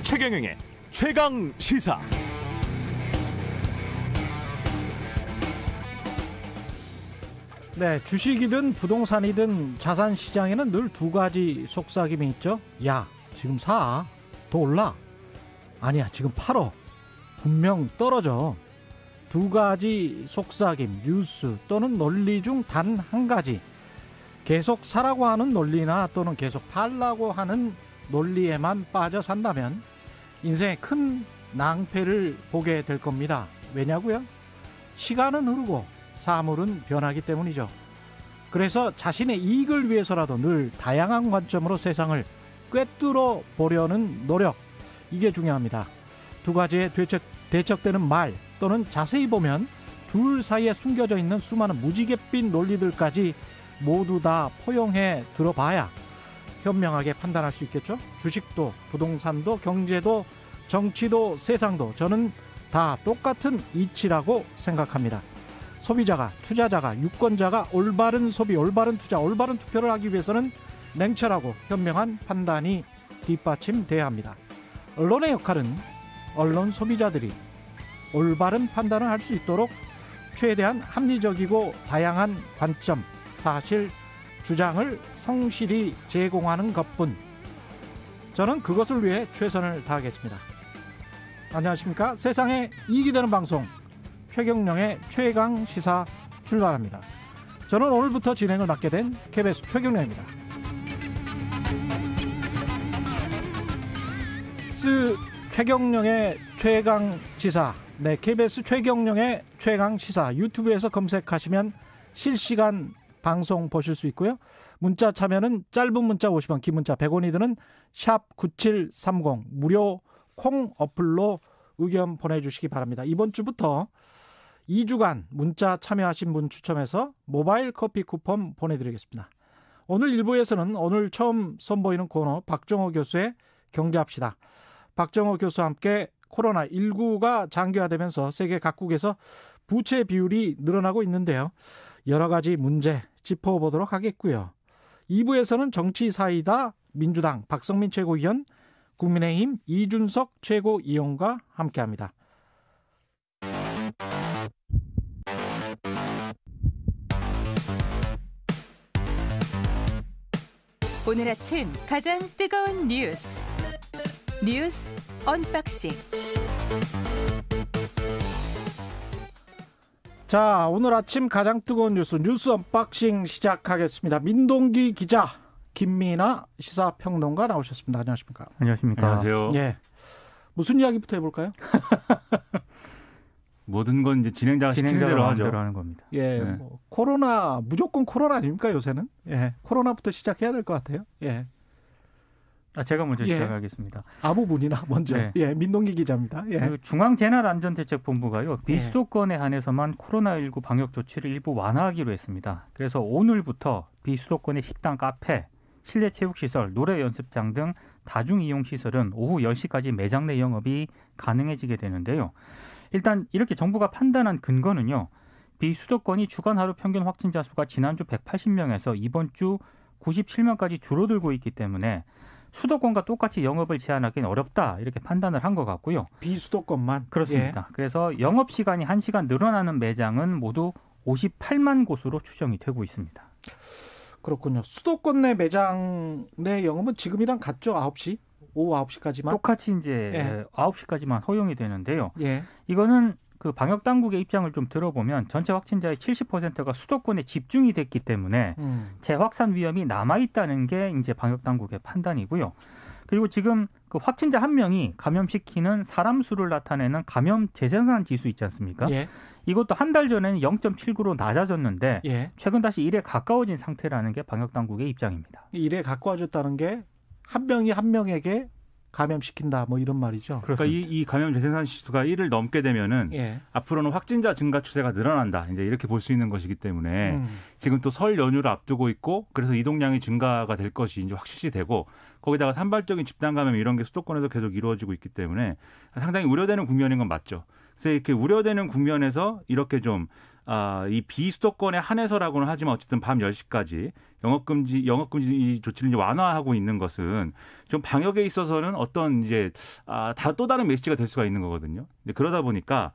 최경영의 최강 시사. 네, 주식이든 부동산이든 자산 시장에는 늘 두 가지 속삭임이 있죠. 야, 지금 사. 더 올라. 아니야, 지금 팔어. 분명 떨어져. 두 가지 속삭임, 뉴스 또는 논리 중 단 한 가지. 계속 사라고 하는 논리나 또는 계속 팔라고 하는 논리에만 빠져 산다면 인생에 큰 낭패를 보게 될 겁니다. 왜냐고요? 시간은 흐르고 사물은 변하기 때문이죠. 그래서 자신의 이익을 위해서라도 늘 다양한 관점으로 세상을 꿰뚫어 보려는 노력, 이게 중요합니다. 두 가지에 대척되는 말 또는 자세히 보면 둘 사이에 숨겨져 있는 수많은 무지갯빛 논리들까지 모두 다 포용해 들어봐야 현명하게 판단할 수 있겠죠. 주식도 부동산도 경제도 정치도 세상도 저는 다 똑같은 이치라고 생각합니다. 소비자가, 투자자가, 유권자가 올바른 소비, 올바른 투자, 올바른 투표를 하기 위해서는 냉철하고 현명한 판단이 뒷받침돼야 합니다. 언론의 역할은 언론 소비자들이 올바른 판단을 할 수 있도록 최대한 합리적이고 다양한 관점, 사실, 주장을 성실히 제공하는 것뿐. 저는 그것을 위해 최선을 다하겠습니다. 안녕하십니까? 세상에 이익이 되는 방송 최경영의 최강시사 출발합니다. 저는 오늘부터 진행을 맡게 된 KBS 최경영입니다. 최경영의 최강시사, 네, KBS 최경영의 최강시사 유튜브에서 검색하시면 실시간 방송 보실 수 있고요. 문자 참여는 짧은 문자 50원, 긴 문자 100원이 드는 샵 9730 무료 콩 어플로 의견 보내주시기 바랍니다. 이번 주부터 2주간 문자 참여하신 분 추첨해서 모바일 커피 쿠폰 보내드리겠습니다. 오늘 1부에서는 오늘 처음 선보이는 코너 박정호 교수의 경제합시다. 박정호 교수와 함께 코로나19가 장기화되면서 세계 각국에서 부채 비율이 늘어나고 있는데요. 여러 가지 문제 짚어보도록 하겠고요. 2부에서는 정치사이다 민주당 박성민 최고위원, 국민의힘 이준석 최고위원과 함께합니다. 오늘 아침 가장 뜨거운 뉴스 언박싱. 자, 오늘 아침 가장 뜨거운 뉴스 언박싱 시작하겠습니다. 민동기 기자, 김민아 시사평론가 나오셨습니다. 안녕하십니까? 안녕하십니까? 안녕하세요. 예, 무슨 이야기부터 해볼까요? 모든 건 이제 진행자가 시키는 대로 하죠. 하는 겁니다. 예, 네. 뭐 코로나 무조건 코로나 아닙니까 요새는? 예, 코로나부터 시작해야 될 것 같아요. 예. 제가 먼저 예. 시작하겠습니다. 아무 분이나 먼저. 네. 예, 민동기 기자입니다. 예. 그 중앙재난안전대책본부가요, 비수도권에 한해서만 코로나19 방역 조치를 일부 완화하기로 했습니다. 그래서 오늘부터 비수도권의 식당, 카페, 실내 체육시설, 노래 연습장 등 다중이용시설은 오후 10시까지 매장 내 영업이 가능해지게 되는데요. 일단 이렇게 정부가 판단한 근거는요, 비수도권이 주간 하루 평균 확진자 수가 지난주 180명에서 이번 주 97명까지 줄어들고 있기 때문에 수도권과 똑같이 영업을 제한하기는 어렵다, 이렇게 판단을 한 것 같고요. 비수도권만? 그렇습니다. 예. 그래서 영업시간이 1시간 늘어나는 매장은 모두 58만 곳으로 추정이 되고 있습니다. 그렇군요. 수도권 내 매장 내 영업은 지금이랑 같죠? 9시? 오후 9시까지만? 똑같이 이제 9시까지만 허용이 되는데요. 예. 이거는 그 방역당국의 입장을 좀 들어보면 전체 확진자의 70%가 수도권에 집중이 됐기 때문에 재확산 위험이 남아있다는 게 이제 방역당국의 판단이고요. 그리고 지금 그 확진자 한 명이 감염시키는 사람 수를 나타내는 감염 재생산 지수 있지 않습니까? 예. 이것도 한 달 전에는 0.79로 낮아졌는데 예. 최근 다시 1에 가까워진 상태라는 게 방역당국의 입장입니다. 1에 가까워졌다는 게 한 명이 한 명에게 감염시킨다, 뭐 이런 말이죠. 그러니까 이 감염 재생산 지수가 1을 넘게 되면은 예. 앞으로는 확진자 증가 추세가 늘어난다, 이제 이렇게 볼 수 있는 것이기 때문에 지금 또 설 연휴를 앞두고 있고, 그래서 이동량이 증가가 될 것이 이제 확실시되고, 거기다가 산발적인 집단 감염 이런 게 수도권에서 계속 이루어지고 있기 때문에 상당히 우려되는 국면인 건 맞죠. 그래서 이렇게 우려되는 국면에서 이렇게 좀 이 비수도권에 한해서라고는 하지만 어쨌든 밤 10시까지 영업금지 조치를 이제 완화하고 있는 것은 좀 방역에 있어서는 어떤 이제 또 다른 메시지가 될 수가 있는 거거든요. 그러다 보니까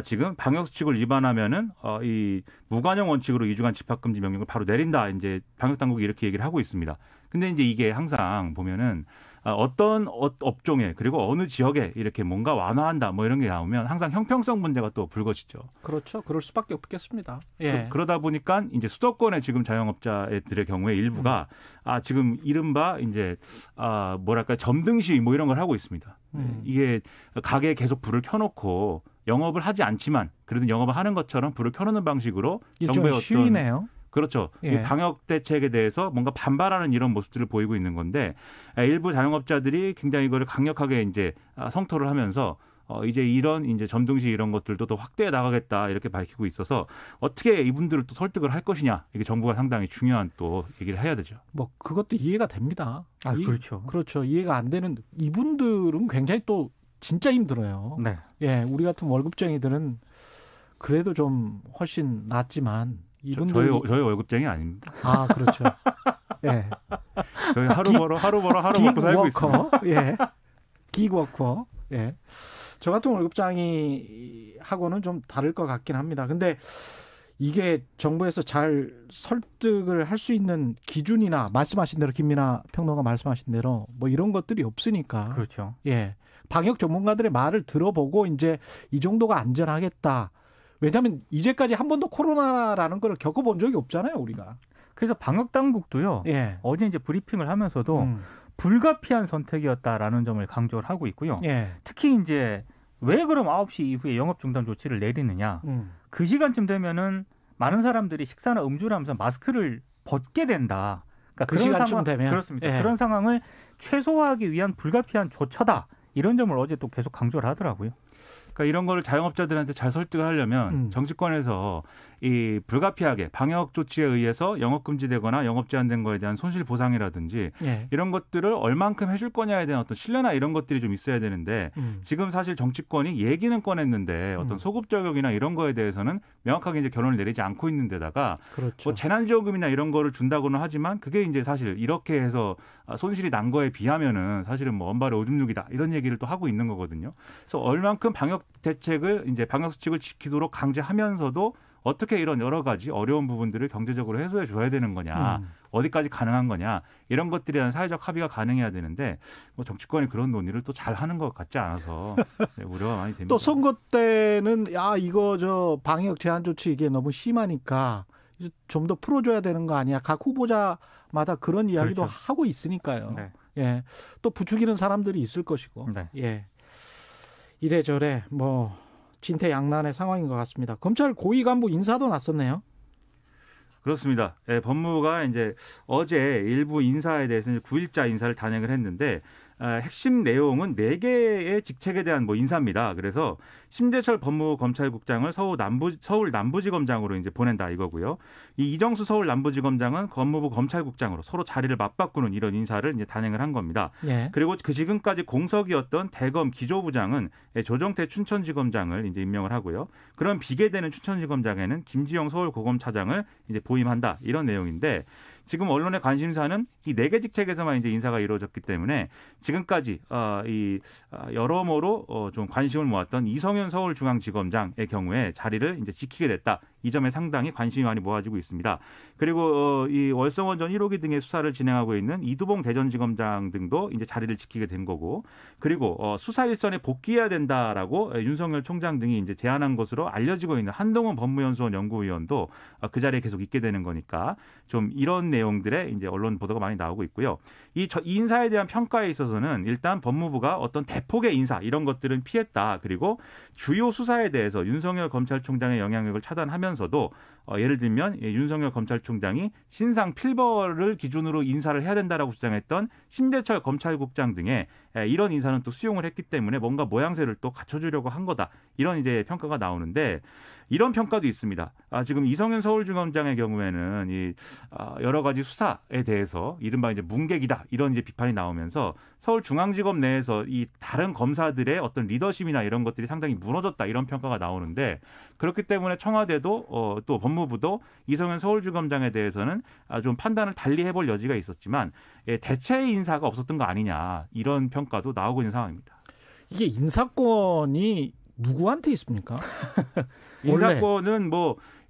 지금 방역 수칙을 위반하면은 이 무관용 원칙으로 2주간 집합금지 명령을 바로 내린다. 이제 방역 당국이 이렇게 얘기를 하고 있습니다. 근데 이제 이게 항상 보면은 어떤 업종에 그리고 어느 지역에 이렇게 뭔가 완화한다 뭐 이런 게 나오면 항상 형평성 문제가 또 불거지죠. 그렇죠. 그럴 수밖에 없겠습니다. 예. 그러다 보니까 이제 수도권의 지금 자영업자들의 경우에 일부가 지금 이른바 이제 뭐랄까 점등시 뭐 이런 걸 하고 있습니다. 이게 가게에 계속 불을 켜놓고 영업을 하지 않지만 그래도 영업을 하는 것처럼 불을 켜놓는 방식으로 정부의 어떤 시위네요. 그렇죠. 예. 이 방역 대책에 대해서 뭔가 반발하는 이런 모습들을 보이고 있는 건데 일부 자영업자들이 굉장히 이거를 강력하게 이제 성토를 하면서 이제 이런 이제 점등시 이런 것들도 더 확대해 나가겠다 이렇게 밝히고 있어서 어떻게 이분들을 또 설득을 할 것이냐 이게 정부가 상당히 중요한 또 얘기를 해야 되죠. 뭐 그것도 이해가 됩니다. 그렇죠. 그렇죠. 이해가 안 되는 이분들은 굉장히 또 진짜 힘들어요. 네. 예, 우리 같은 월급쟁이들은 그래도 좀 훨씬 낫지만 이분들 저희 월급쟁이 아닙니다. 그렇죠. 예. 저희 하루 벌어 하루 먹고 살고 있어요. 예. 기워커. 예. 저 같은 월급쟁이하고는 좀 다를 것 같긴 합니다. 근데 이게 정부에서 잘 설득을 할 수 있는 기준이나 말씀하신 대로 김민아 평론가 말씀하신 대로 뭐 이런 것들이 없으니까. 그렇죠. 예. 방역 전문가들의 말을 들어보고 이제 이 정도가 안전하겠다. 왜냐하면 이제까지 한 번도 코로나라는 걸 겪어본 적이 없잖아요, 우리가. 그래서 방역 당국도요. 예. 어제 이제 브리핑을 하면서도 불가피한 선택이었다라는 점을 강조를 하고 있고요. 예. 특히 이제 왜 그럼 9시 이후에 영업 중단 조치를 내리느냐. 그 시간쯤 되면은 많은 사람들이 식사나 음주를 하면서 마스크를 벗게 된다. 그러니까 그 시간쯤 되면 그렇습니다. 예. 그런 상황을 최소화하기 위한 불가피한 조처다. 이런 점을 어제 또 계속 강조를 하더라고요. 그러니까 이런 거를 자영업자들한테 잘 설득을 하려면 정치권에서 이 불가피하게 방역 조치에 의해서 영업 금지되거나 영업 제한된 거에 대한 손실 보상이라든지 예. 이런 것들을 얼만큼 해줄 거냐에 대한 어떤 신뢰나 이런 것들이 좀 있어야 되는데 지금 사실 정치권이 얘기는 꺼냈는데 어떤 소급 적용이나 이런 거에 대해서는 명확하게 이제 결론을 내리지 않고 있는 데다가 그렇죠. 뭐 재난지원금이나 이런 거를 준다고는 하지만 그게 이제 사실 이렇게 해서 손실이 난 거에 비하면은 사실은 뭐 언발의 오줌 누기다 이런 얘기를 또 하고 있는 거거든요. 그래서 얼만큼 방역 대책을 이제 방역 수칙을 지키도록 강제하면서도 어떻게 이런 여러 가지 어려운 부분들을 경제적으로 해소해 줘야 되는 거냐, 어디까지 가능한 거냐 이런 것들에 대한 사회적 합의가 가능해야 되는데 뭐 정치권이 그런 논의를 또 잘 하는 것 같지 않아서 우려가 많이 됩니다. 또 선거 때는 이거 저 방역 제한 조치 이게 너무 심하니까 좀 더 풀어줘야 되는 거 아니야? 각 후보자마다 그런 이야기도 그렇죠. 하고 있으니까요. 네. 예, 또 부추기는 사람들이 있을 것이고, 네. 예, 이래저래 뭐 진퇴양난의 상황인 것 같습니다. 검찰 고위 간부 인사도 났었네요. 그렇습니다. 예, 법무부가 이제 어제 일부 인사에 대해서 9일자 인사를 단행을 했는데 핵심 내용은 4개의 직책에 대한 뭐 인사입니다. 그래서 심재철 법무부 검찰국장을 서울 남부지검장으로 이제 보낸다 이거고요. 이 이정수 서울 남부지검장은 법무부 검찰국장으로 서로 자리를 맞바꾸는 이런 인사를 이제 단행을 한 겁니다. 예. 그리고 그 지금까지 공석이었던 대검 기조부장은 조정태 춘천지검장을 이제 임명을 하고요. 그런 비계되는 춘천지검장에는 김지영 서울고검차장을 이제 보임한다 이런 내용인데. 지금 언론의 관심사는 이 4개 직책에서만 이제 인사가 이루어졌기 때문에 지금까지 여러모로 좀 관심을 모았던 이성윤 서울중앙지검장의 경우에 자리를 이제 지키게 됐다. 이 점에 상당히 관심이 많이 모아지고 있습니다. 그리고 이 월성원 전 1호기 등의 수사를 진행하고 있는 이두봉 대전지검장 등도 이제 자리를 지키게 된 거고, 그리고 수사 일선에 복귀해야 된다라고 윤석열 총장 등이 이제 제안한 것으로 알려지고 있는 한동훈 법무연수원 연구위원도 그 자리에 계속 있게 되는 거니까 좀 이런 내용들의 이제 언론 보도가 많이 나오고 있고요. 이 인사에 대한 평가에 있어서는 일단 법무부가 어떤 대폭의 인사 이런 것들은 피했다. 그리고 주요 수사에 대해서 윤석열 검찰총장의 영향력을 차단하면서도 예를 들면 윤석열 검찰총장이 신상 필벌을 기준으로 인사를 해야 된다라고 주장했던 심재철 검찰국장 등의 이런 인사는 또 수용을 했기 때문에 뭔가 모양새를 또 갖춰주려고 한 거다. 이런 이제 평가가 나오는데 이런 평가도 있습니다. 지금 이성윤 서울중앙장의 경우에는 여러 가지 수사에 대해서 이른바 이제 문객이다 이런 이제 비판이 나오면서 서울중앙지검 내에서 이 다른 검사들의 어떤 리더십이나 이런 것들이 상당히 무너졌다 이런 평가가 나오는데 그렇기 때문에 청와대도 또 법무부도 이성윤 서울중앙장에 대해서는 좀 판단을 달리 해볼 여지가 있었지만 대체 인사가 없었던 거 아니냐 이런 평가도 나오고 있는 상황입니다. 이게 인사권이 누구한테 있습니까?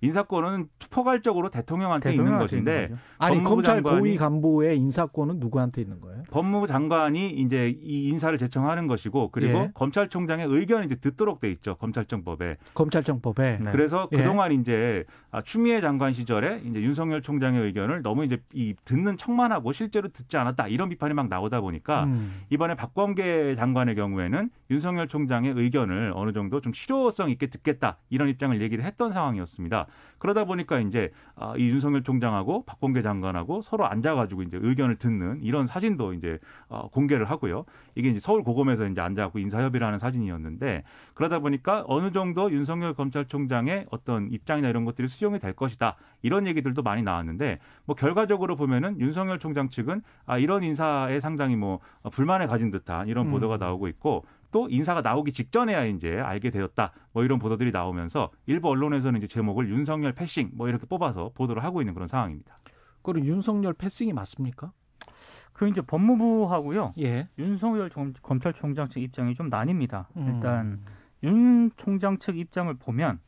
인사권은 포괄적으로 대통령한테 있는 것인데 아니 검찰 고위 간부의 인사권은 누구한테 있는 거예요? 법무부 장관이 이제 이 인사를 제청하는 것이고 그리고 예. 검찰총장의 의견이 이제 듣도록 돼 있죠. 검찰청법에. 네. 그래서 그동안 이제 추미애 장관 시절에 이제 윤석열 총장의 의견을 너무 이제 듣는 척만 하고 실제로 듣지 않았다 이런 비판이 막 나오다 보니까 이번에 박범계 장관의 경우에는 윤석열 총장의 의견을 어느 정도 좀 실효성 있게 듣겠다 이런 입장을 얘기를 했던 상황이었습니다. 그러다 보니까 이제 이 윤석열 총장하고 박범계 장관하고 서로 앉아가지고 이제 의견을 듣는 이런 사진도 이제 공개를 하고요. 이게 이제 서울 고검에서 이제 앉아갖고 인사협의를 하는 사진이었는데 그러다 보니까 어느 정도 윤석열 검찰총장의 어떤 입장이나 이런 것들이 수용이 될 것이다. 이런 얘기들도 많이 나왔는데 뭐 결과적으로 보면은 윤석열 총장 측은 이런 인사에 상당히 뭐 불만을 가진 듯한 이런 보도가 나오고 있고 또 인사가 나오기 직전에야 이제 알게 되었다. 뭐 이런 보도들이 나오면서 일부 언론에서는 이제 제목을 윤석열 패싱 뭐 이렇게 뽑아서 보도를 하고 있는 그런 상황입니다. 그럼 윤석열 패싱이 맞습니까? 그 이제 법무부하고요. 예. 윤석열 검찰총장 측 입장이 좀 나뉩니다. 일단 윤 총장 측 입장을 보면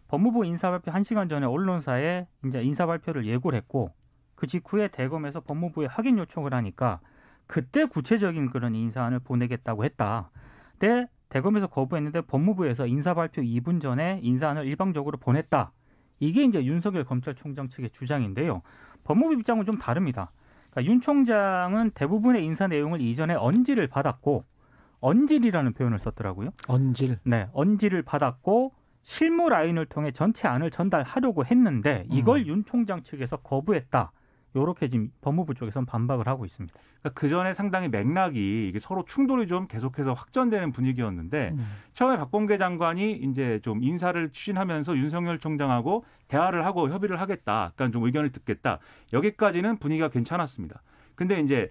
법무부 인사발표 1시간 전에 언론사에 이제 인사발표를 예고를 했고 그 직후에 대검에서 법무부에 확인 요청을 하니까 그때 구체적인 그런 인사안을 보내겠다고 했다. 그때 대검에서 거부했는데 법무부에서 인사발표 2분 전에 인사안을 일방적으로 보냈다. 이게 이제 윤석열 검찰총장 측의 주장인데요. 법무부 입장은 좀 다릅니다. 그러니까 윤 총장은 대부분의 인사 내용을 이전에 언질을 받았고 언질이라는 표현을 썼더라고요. 언질. 네, 언질을 받았고 실무 라인을 통해 전체 안을 전달하려고 했는데 이걸 윤 총장 측에서 거부했다. 이렇게 지금 법무부 쪽에서는 반박을 하고 있습니다. 그러니까 그 전에 상당히 맥락이 이게 서로 충돌이 좀 계속해서 확전되는 분위기였는데 처음에 박범계 장관이 이제 좀 인사를 추진하면서 윤석열 총장하고 대화를 하고 협의를 하겠다, 약간 좀 의견을 듣겠다. 여기까지는 분위기가 괜찮았습니다. 근데 이제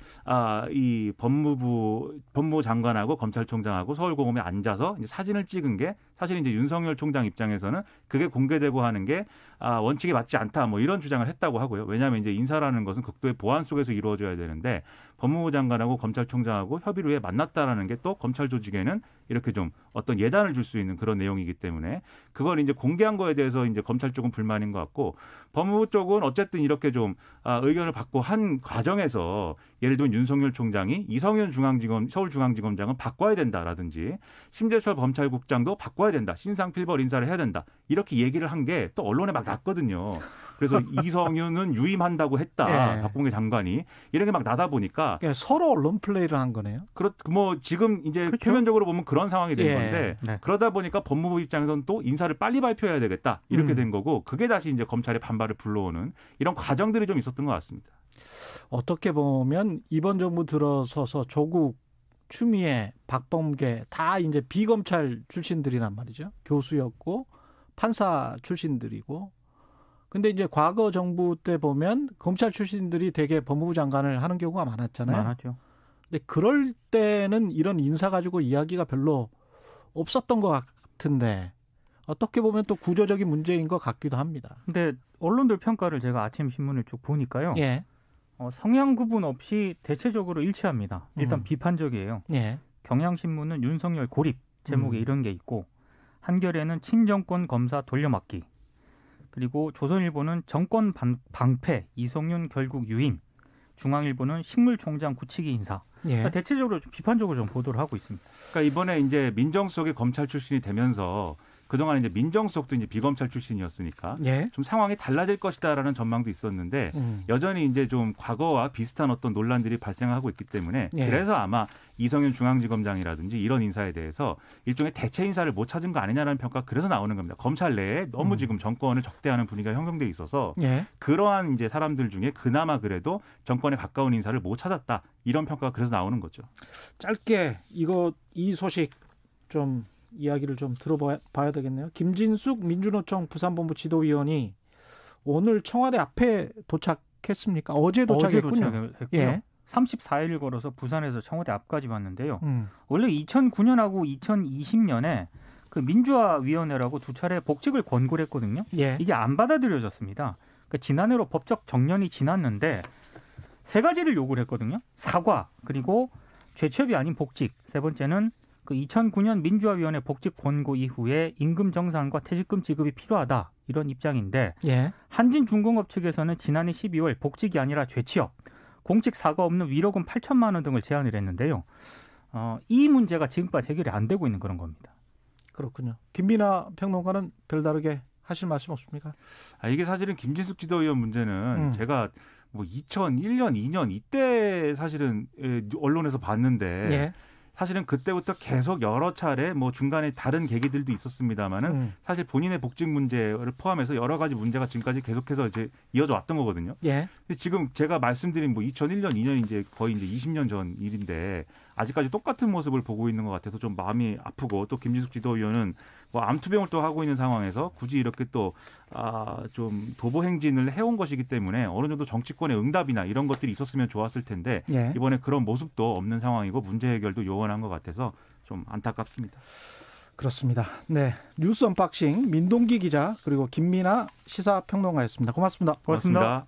이 법무부 장관하고 검찰총장하고 서울고검에 앉아서 이제 사진을 찍은 게 사실 이제 윤석열 총장 입장에서는 그게 공개되고 하는 게 원칙에 맞지 않다 뭐 이런 주장을 했다고 하고요. 왜냐하면 이제 인사라는 것은 극도의 보안 속에서 이루어져야 되는데 법무부 장관하고 검찰총장하고 협의를 해 만났다라는 게 또 검찰 조직에는 이렇게 좀 어떤 예단을 줄 수 있는 그런 내용이기 때문에 그걸 이제 공개한 거에 대해서 이제 검찰 쪽은 불만인 것 같고 법무부 쪽은 어쨌든 이렇게 좀 의견을 받고 한 과정에서 예를 들면 윤석열 총장이 이성윤 서울중앙지검장은 바꿔야 된다라든지 심재철 검찰국장도 바꿔야 된다. 신상필벌 인사를 해야 된다. 이렇게 얘기를 한 게 또 언론에 막 났거든요. 그래서 이성윤은 유임한다고 했다. 예. 박범계 장관이. 이런 게 막 나다 보니까. 그러니까 서로 언론 플레이를 한 거네요. 뭐 지금 이제 그렇죠? 표면적으로 보면 그런 상황이 된 예. 건데 네. 그러다 보니까 법무부 입장에서는 또 인사를 빨리 발표해야 되겠다. 이렇게 된 거고 그게 다시 이제 검찰의 반발을 불러오는 이런 과정들이 좀 있었던 것 같습니다. 어떻게 보면 이번 정부 들어서서 조국, 추미애, 박범계 다 이제 비검찰 출신들이란 말이죠. 교수였고 판사 출신들이고. 근데 이제 과거 정부 때 보면 검찰 출신들이 되게 법무부 장관을 하는 경우가 많았잖아요. 많았죠. 근데 그럴 때는 이런 인사 가지고 이야기가 별로 없었던 것 같은데 어떻게 보면 또 구조적인 문제인 것 같기도 합니다. 근데 언론들 평가를 제가 아침 신문을 쭉 보니까요. 예. 성향 구분 없이 대체적으로 일치합니다. 일단 비판적이에요. 예. 경향신문은 윤석열 고립 제목에 이런 게 있고 한겨레는 친정권 검사 돌려막기 그리고 조선일보는 정권 방패 이성윤 결국 유임 중앙일보는 식물총장 굳히기 인사 그러니까 대체적으로 좀 비판적으로 좀 보도를 하고 있습니다. 그러니까 이번에 이제 민정수석이 검찰 출신이 되면서 그동안 이제 민정수석도 이제 비검찰 출신이었으니까 예. 좀 상황이 달라질 것이다라는 전망도 있었는데 여전히 이제 좀 과거와 비슷한 어떤 논란들이 발생하고 있기 때문에 예. 그래서 아마 이성윤 중앙지검장이라든지 이런 인사에 대해서 일종의 대체 인사를 못 찾은 거 아니냐라는 평가가 그래서 나오는 겁니다. 검찰 내에 너무 지금 정권을 적대하는 분위기가 형성돼 있어서 예. 그러한 이제 사람들 중에 그나마 그래도 정권에 가까운 인사를 못 찾았다 이런 평가가 그래서 나오는 거죠. 짧게 이 소식 좀 이야기를 좀 들어봐야 되겠네요. 김진숙 민주노총 부산본부 지도위원이 오늘 청와대 앞에 도착했습니까? 어제 도착했군요. 어제 도착했고요. 예. 34일 걸어서 부산에서 청와대 앞까지 왔는데요. 원래 2009년하고 2020년에 그 민주화위원회라고 두 차례 복직을 권고를 했거든요. 예. 이게 안 받아들여졌습니다. 그러니까 지난해로 법적 정년이 지났는데 세 가지를 요구를 했거든요. 사과, 그리고 죄첩이 아닌 복직. 세 번째는 그 2009년 민주화위원회 복직 권고 이후에 임금 정산과 퇴직금 지급이 필요하다. 이런 입장인데 예. 한진중공업 측에서는 지난해 12월 복직이 아니라 죄취업, 공직 사과 없는 위로금 8천만 원 등을 제안을 했는데요. 이 문제가 지금까지 해결이 안 되고 있는 그런 겁니다. 그렇군요. 김민하 평론가는 별다르게 하실 말씀 없습니까? 이게 사실은 김진숙 지도위원 문제는 제가 뭐 2001년, 2년 이때 사실은 언론에서 봤는데 예. 사실은 그때부터 계속 여러 차례 뭐 중간에 다른 계기들도 있었습니다만은 사실 본인의 복직 문제를 포함해서 여러 가지 문제가 지금까지 계속해서 이제 이어져 왔던 거거든요. 예. 근데 지금 제가 말씀드린 뭐 2001년, 2년 이제 거의 이제 20년 전 일인데 아직까지 똑같은 모습을 보고 있는 것 같아서 좀 마음이 아프고 또 김진숙 지도위원은 뭐 암투병을 또 하고 있는 상황에서 굳이 이렇게 또 좀 도보 행진을 해온 것이기 때문에 어느 정도 정치권의 응답이나 이런 것들이 있었으면 좋았을 텐데 예. 이번에 그런 모습도 없는 상황이고 문제 해결도 요원한 것 같아서 좀 안타깝습니다. 그렇습니다. 네, 뉴스 언박싱 민동기 기자 그리고 김민하 시사평론가였습니다. 고맙습니다. 고맙습니다.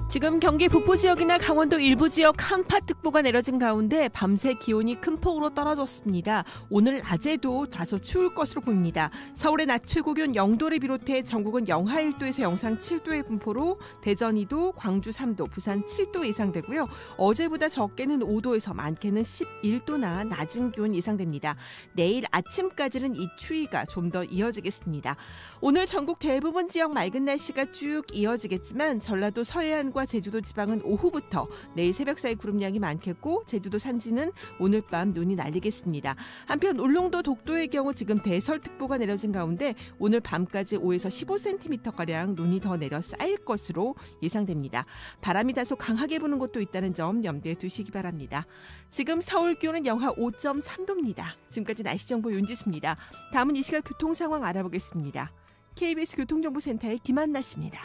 지금 경기 북부 지역이나 강원도 일부 지역 한파특보가 내려진 가운데 밤새 기온이 큰 폭으로 떨어졌습니다. 오늘 낮에도 다소 추울 것으로 보입니다. 서울의 낮 최고기온 0도를 비롯해 전국은 영하 1도에서 영상 7도의 분포로 대전 2도, 광주 3도, 부산 7도 예상되고요. 어제보다 적게는 5도에서 많게는 11도나 낮은 기온 예상됩니다. 내일 아침까지는 이 추위가 좀 더 이어지겠습니다. 오늘 전국 대부분 지역 맑은 날씨가 쭉 이어지겠지만 전라도 서해안과 제주도 지방은 오후부터 내일 새벽 사이 구름량이 많겠고 제주도 산지는 오늘 밤 눈이 날리겠습니다. 한편 울릉도 독도의 경우 지금 대설특보가 내려진 가운데 오늘 밤까지 5에서 15cm가량 눈이 더 내려 쌓일 것으로 예상됩니다. 바람이 다소 강하게 부는 곳도 있다는 점 염두에 두시기 바랍니다. 지금 서울 기온은 영하 5.3도입니다. 지금까지 날씨정보 윤지수입니다. 다음은 이 시각 교통 상황 알아보겠습니다. KBS 교통정보센터의 김한나 씨입니다.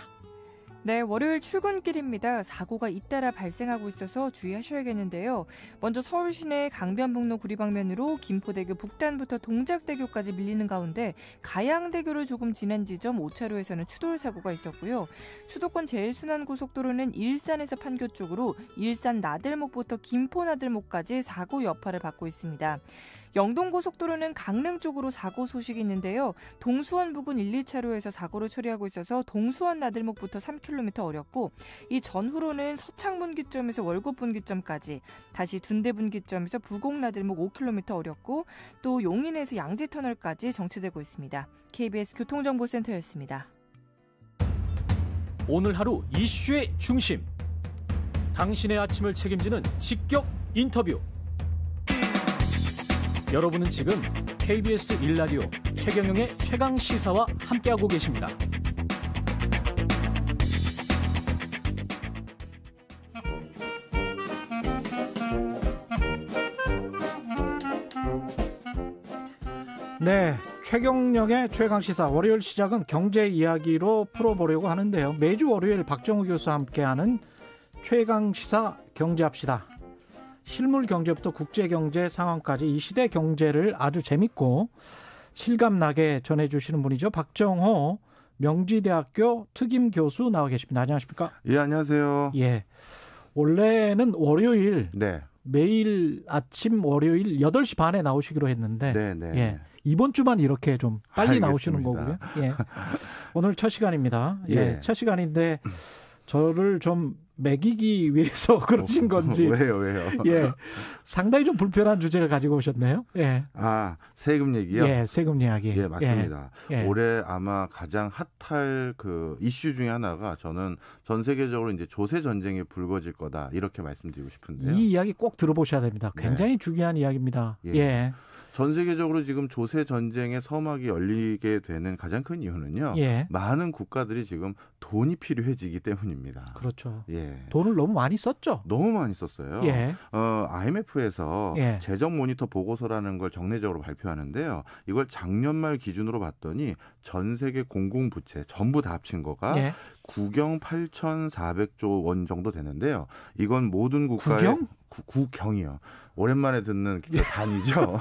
네, 월요일 출근길입니다. 사고가 잇따라 발생하고 있어서 주의하셔야겠는데요. 먼저 서울 시내 강변북로 구리방면으로 김포대교 북단부터 동작대교까지 밀리는 가운데 가양대교를 조금 지난 지점 5차로에서는 추돌 사고가 있었고요. 수도권 제일순환고속도로는 일산에서 판교 쪽으로 일산 나들목부터 김포 나들목까지 사고 여파를 받고 있습니다. 영동고속도로는 강릉 쪽으로 사고 소식이 있는데요. 동수원 부근 1, 2차로에서 사고를 처리하고 있어서 동수원 나들목부터 3km 어렵고 이 전후로는 서창분기점에서 월곶분기점까지 다시 둔대분기점에서 부곡나들목 5km 어렵고 또 용인에서 양지터널까지 정체되고 있습니다. KBS 교통정보센터였습니다. 오늘 하루 이슈의 중심. 당신의 아침을 책임지는 직격 인터뷰. 여러분은 지금 KBS 1라디오 최경영의 최강시사와 함께하고 계십니다. 네, 최경영의 최강시사 월요일 시작은 경제 이야기로 풀어보려고 하는데요. 매주 월요일 박정우 교수와 함께하는 최강시사 경제합시다. 실물 경제부터 국제경제 상황까지 이 시대 경제를 아주 재밌고 실감나게 전해주시는 분이죠. 박정호 명지대학교 특임 교수 나와 계십니다. 안녕하십니까? 예, 안녕하세요. 예, 원래는 월요일 네. 매일 아침 월요일 8시 반에 나오시기로 했는데 네. 예, 이번 주만 이렇게 좀 빨리 알겠습니다. 나오시는 거고요. 예, 오늘 첫 시간입니다. 예, 예. 첫 시간인데 저를 좀 매기기 위해서 그러신 건지. 왜요? 예. 상당히 좀 불편한 주제를 가지고 오셨네요. 예. 아, 세금 얘기요? 예, 세금 이야기. 예, 맞습니다. 예. 올해 아마 가장 핫할 그 이슈 중에 하나가 저는 전 세계적으로 이제 조세 전쟁이 불거질 거다 이렇게 말씀드리고 싶은데요. 이 이야기 꼭 들어보셔야 됩니다. 굉장히 중요한 이야기입니다. 예. 전 세계적으로 지금 조세 전쟁의 서막이 열리게 되는 가장 큰 이유는요. 예. 많은 국가들이 지금 돈이 필요해지기 때문입니다. 그렇죠. 예. 돈을 너무 많이 썼죠. 너무 많이 썼어요. 예. IMF에서 예. 재정 모니터 보고서라는 걸 정례적으로 발표하는데요. 이걸 작년 말 기준으로 봤더니 전 세계 공공부채 전부 다 합친 거가 예. 국경 8,400조 원 정도 되는데요. 이건 모든 국가의 국경? 국경이요. 오랜만에 듣는 단위죠.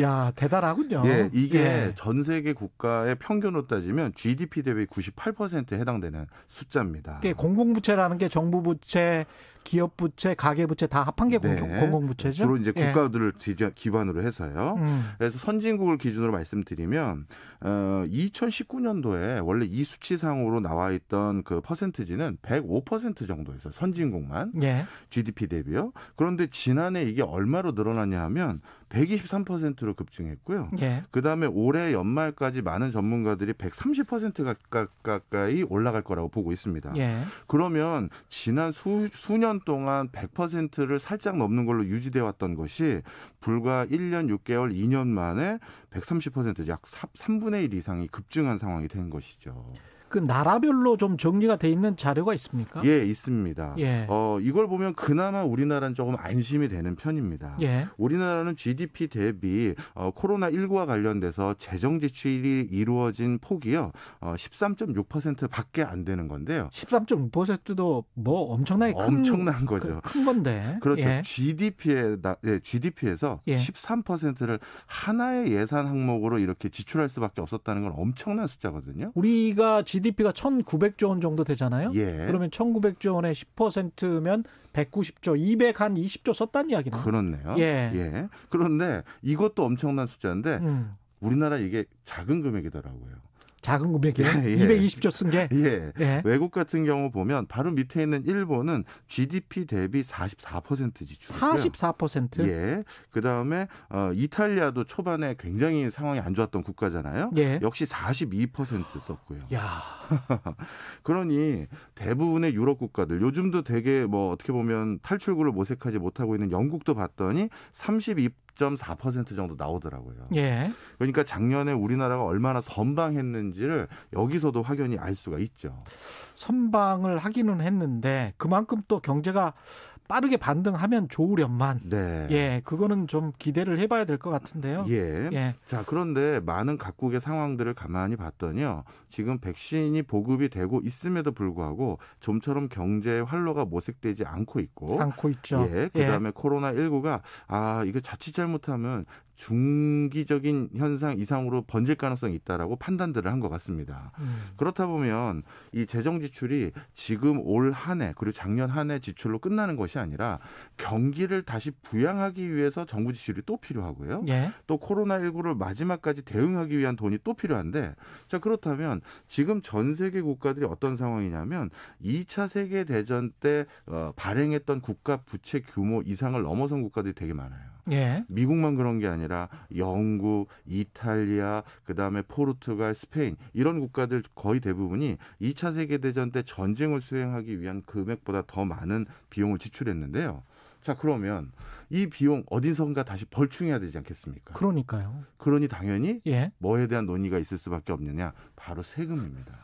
야, 대단하군요. 예, 이게 예. 전 세계 국가의 평균으로 따지면 GDP 대비 98%에 해당되는 숫자입니다. 공공부채라는 게 정부 부채, 기업 부채, 가계 부채 다 합한 게 네. 공공부채죠. 주로 이제 예. 국가들을 기반으로 해서요. 그래서 선진국을 기준으로 말씀드리면 2019년도에 원래 이 수치상으로 나와 있던 그 퍼센트지는 105% 정도였어요. 선진국만. 예. GDP 대비요. 그런데 지난해 이게 얼마로 늘어났냐 하면 123%로 급증했고요. 예. 그다음에 올해 연말까지 많은 전문가들이 130% 가까이 올라갈 거라고 보고 있습니다. 예. 그러면 지난 수년 동안 100%를 살짝 넘는 걸로 유지되어 왔던 것이 불과 1년 6개월, 2년 만에 130%, 약 3분의 1 이상이 급증한 상황이 된 것이죠. 그 나라별로 좀 정리가 돼 있는 자료가 있습니까? 예, 있습니다. 예. 이걸 보면 그나마 우리나라는 조금 안심이 되는 편입니다. 예. 우리나라는 GDP 대비 코로나19와 관련돼서 재정 지출이 이루어진 폭이요. 13.6%밖에 안 되는 건데요. 13.6%도 뭐 엄청난 거죠. 큰 건데. 그렇죠. 예. GDP에서 예. 13%를 하나의 예산 항목으로 이렇게 지출할 수밖에 없었다는 건 엄청난 숫자거든요. 우리가 GDP가 1,900조 원 정도 되잖아요. 예. 그러면 1,900조 원의 10%면 190조, 220조 썼다는 이야기네요. 그렇네요. 예. 그런데 이것도 엄청난 숫자인데 우리나라 이게 작은 금액이더라고요. 작은 금액이요? 예. 220조 쓴 게? 예. 예. 외국 같은 경우 보면 바로 밑에 있는 일본은 GDP 대비 44% 지출이고요. 44%? 예. 그다음에 이탈리아도 초반에 굉장히 상황이 안 좋았던 국가잖아요. 예. 역시 42% 썼고요. 야. 그러니 대부분의 유럽 국가들 요즘도 되게 뭐 어떻게 보면 탈출구를 모색하지 못하고 있는 영국도 봤더니 32.4% 정도 나오더라고요. 예. 그러니까 작년에 우리나라가 얼마나 선방했는지를 여기서도 확연히 알 수가 있죠. 선방을 하기는 했는데 그만큼 또 경제가 빠르게 반등하면 좋으련만. 네. 예, 그거는 좀 기대를 해봐야 될 것 같은데요. 예. 예. 자, 그런데 많은 각국의 상황들을 가만히 봤더니요. 지금 백신이 보급이 되고 있음에도 불구하고 좀처럼 경제의 활로가 모색되지 않고 있고. 않고 있죠. 예. 그다음에 코로나19가 이거 자칫 잘못하면 중기적인 현상 이상으로 번질 가능성이 있다라고 판단들을 한 것 같습니다. 그렇다 보면 이 재정 지출이 지금 올 한 해 그리고 작년 한 해 지출로 끝나는 것이 아니라 경기를 다시 부양하기 위해서 정부 지출이 또 필요하고요. 예. 또 코로나19를 마지막까지 대응하기 위한 돈이 또 필요한데 자 그렇다면 지금 전 세계 국가들이 어떤 상황이냐면 2차 세계대전 때 발행했던 국가 부채 규모 이상을 넘어선 국가들이 되게 많아요. 예. 미국만 그런 게 아니라 영국, 이탈리아, 그다음에 포르투갈, 스페인 이런 국가들 거의 대부분이 2차 세계대전 때 전쟁을 수행하기 위한 금액보다 더 많은 비용을 지출했는데요. 자 그러면 이 비용 어디선가 다시 벌충해야 되지 않겠습니까? 그러니까요. 그러니 당연히 예. 뭐에 대한 논의가 있을 수밖에 없느냐? 바로 세금입니다.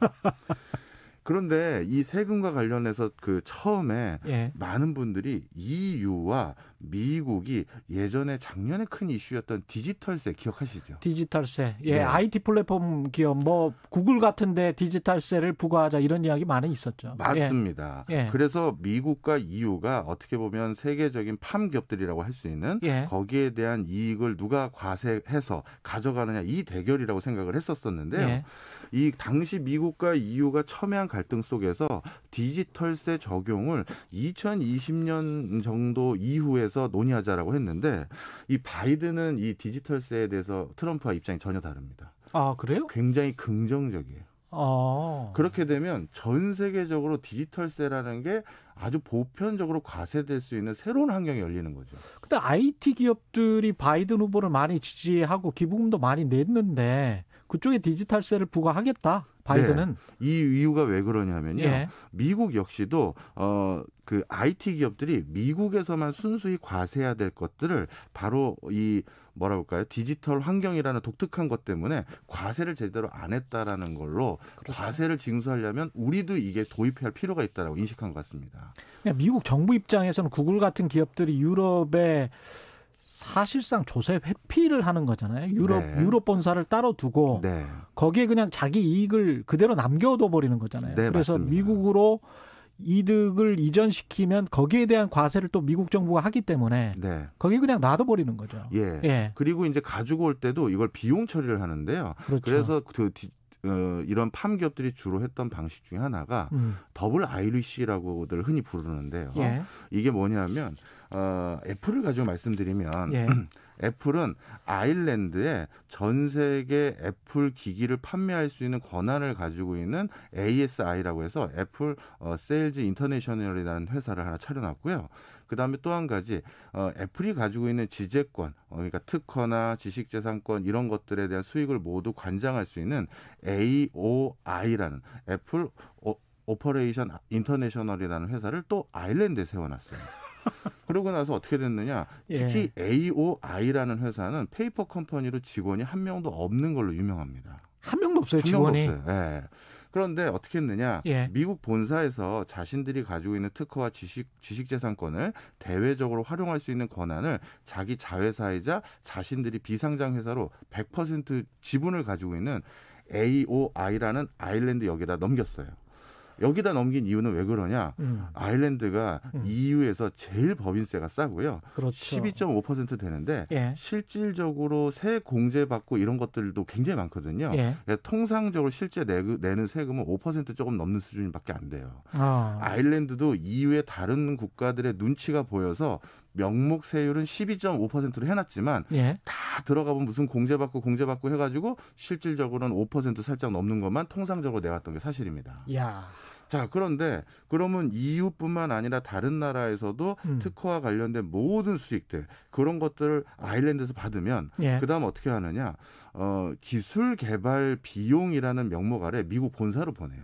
그런데 이 세금과 관련해서 그 처음에 예. 많은 분들이 EU와 미국이 예전에 작년에 큰 이슈였던 디지털세 기억하시죠? 디지털세. 예, 네. IT 플랫폼 기업 뭐 구글 같은데 디지털세를 부과하자 이런 이야기 많이 있었죠. 맞습니다. 예. 그래서 미국과 EU가 어떻게 보면 세계적인 팜 기업들이라고 할 수 있는 예. 거기에 대한 이익을 누가 과세해서 가져가느냐 이 대결이라고 생각을 했었었는데요. 예. 이 당시 미국과 EU가 첨예한 갈등 속에서 디지털세 적용을 2020년 정도 이후에서 논의하자라고 했는데 이 바이든은 이 디지털세에 대해서 트럼프와 입장이 전혀 다릅니다. 아, 그래요? 굉장히 긍정적이에요. 그렇게 되면 전 세계적으로 디지털세라는 게 아주 보편적으로 과세될 수 있는 새로운 환경이 열리는 거죠. 근데 IT 기업들이 바이든 후보를 많이 지지하고 기부금도 많이 냈는데 그쪽에 디지털세를 부과하겠다. 바이든은. 네. 이 이유가 왜 그러냐면요. 예. 미국 역시도 그 IT 기업들이 미국에서만 순수히 과세해야 될 것들을 바로 이 뭐라 볼까요? 디지털 환경이라는 독특한 것 때문에 과세를 제대로 안 했다라는 걸로 그렇죠. 과세를 징수하려면 우리도 이게 도입해야 할 필요가 있다라고 인식한 것 같습니다. 미국 정부 입장에서는 구글 같은 기업들이 유럽에 사실상 조세 회피를 하는 거잖아요. 유럽 본사를 따로 두고 네. 거기에 그냥 자기 이익을 그대로 남겨둬 버리는 거잖아요. 네, 그래서 맞습니다. 미국으로 이득을 이전시키면 거기에 대한 과세를 또 미국 정부가 하기 때문에 네. 거기 그냥 놔둬버리는 거죠. 예. 예. 그리고 이제 가지고 올 때도 이걸 비용 처리를 하는데요. 그렇죠. 그래서 이런 팜 기업들이 주로 했던 방식 중에 하나가 더블 IRC라고들 흔히 부르는데요. 예. 이게 뭐냐면 애플을 가지고 말씀드리면 예. 애플은 아일랜드에 전 세계 애플 기기를 판매할 수 있는 권한을 가지고 있는 ASI라고 해서 애플 세일즈 인터내셔널이라는 회사를 하나 차려놨고요. 그다음에 또 한 가지 애플이 가지고 있는 지재권, 그러니까 특허나 지식재산권 이런 것들에 대한 수익을 모두 관장할 수 있는 AOI라는 애플 오퍼레이션 인터내셔널이라는 회사를 또 아일랜드에 세워놨어요. 그러고 나서 어떻게 됐느냐. 특히 AOI라는 회사는 페이퍼 컴퍼니로 직원이 한 명도 없는 걸로 유명합니다. 한 명도 없어요, 직원이. 직원이. 없어요. 네. 그런데 어떻게 했느냐. 예. 미국 본사에서 자신들이 가지고 있는 특허와 지식재산권을 대외적으로 활용할 수 있는 권한을 자기 자회사이자 자신들이 비상장 회사로 100% 지분을 가지고 있는 AOI라는 아일랜드 여기다 넘겼어요. 여기다 넘긴 이유는 왜 그러냐? 아일랜드가 EU에서 제일 법인세가 싸고요. 그렇죠. 12.5% 되는데 예. 실질적으로 세액 공제받고 이런 것들도 굉장히 많거든요. 예. 통상적으로 실제 내는 세금은 5% 조금 넘는 수준밖에 안 돼요. 아. 아일랜드도 EU의 다른 국가들의 눈치가 보여서 명목 세율은 12.5%로 해놨지만 예. 다 들어가 보면 무슨 공제받고 해가지고 실질적으로는 5% 살짝 넘는 것만 통상적으로 내왔던 게 사실입니다. 야. 자, 그런데 그러면 EU뿐만 아니라 다른 나라에서도 특허와 관련된 모든 수익들 그런 것들을 아일랜드에서 받으면 예. 그다음 어떻게 하느냐? 기술 개발 비용이라는 명목 아래 미국 본사로 보내요.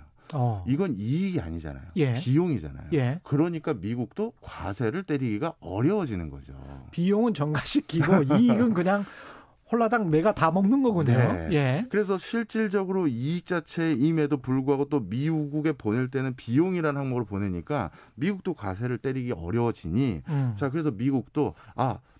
이건 이익이 아니잖아요. 예. 비용이잖아요. 예. 그러니까 미국도 과세를 때리기가 어려워지는 거죠. 비용은 전가시키고 이익은 그냥 홀라당 내가 다 먹는 거군요. 네. 예. 그래서 실질적으로 이익 자체임에도 불구하고 또 미국에 보낼 때는 비용이라는 항목으로 보내니까 미국도 과세를 때리기 어려워지니 자, 그래서 미국도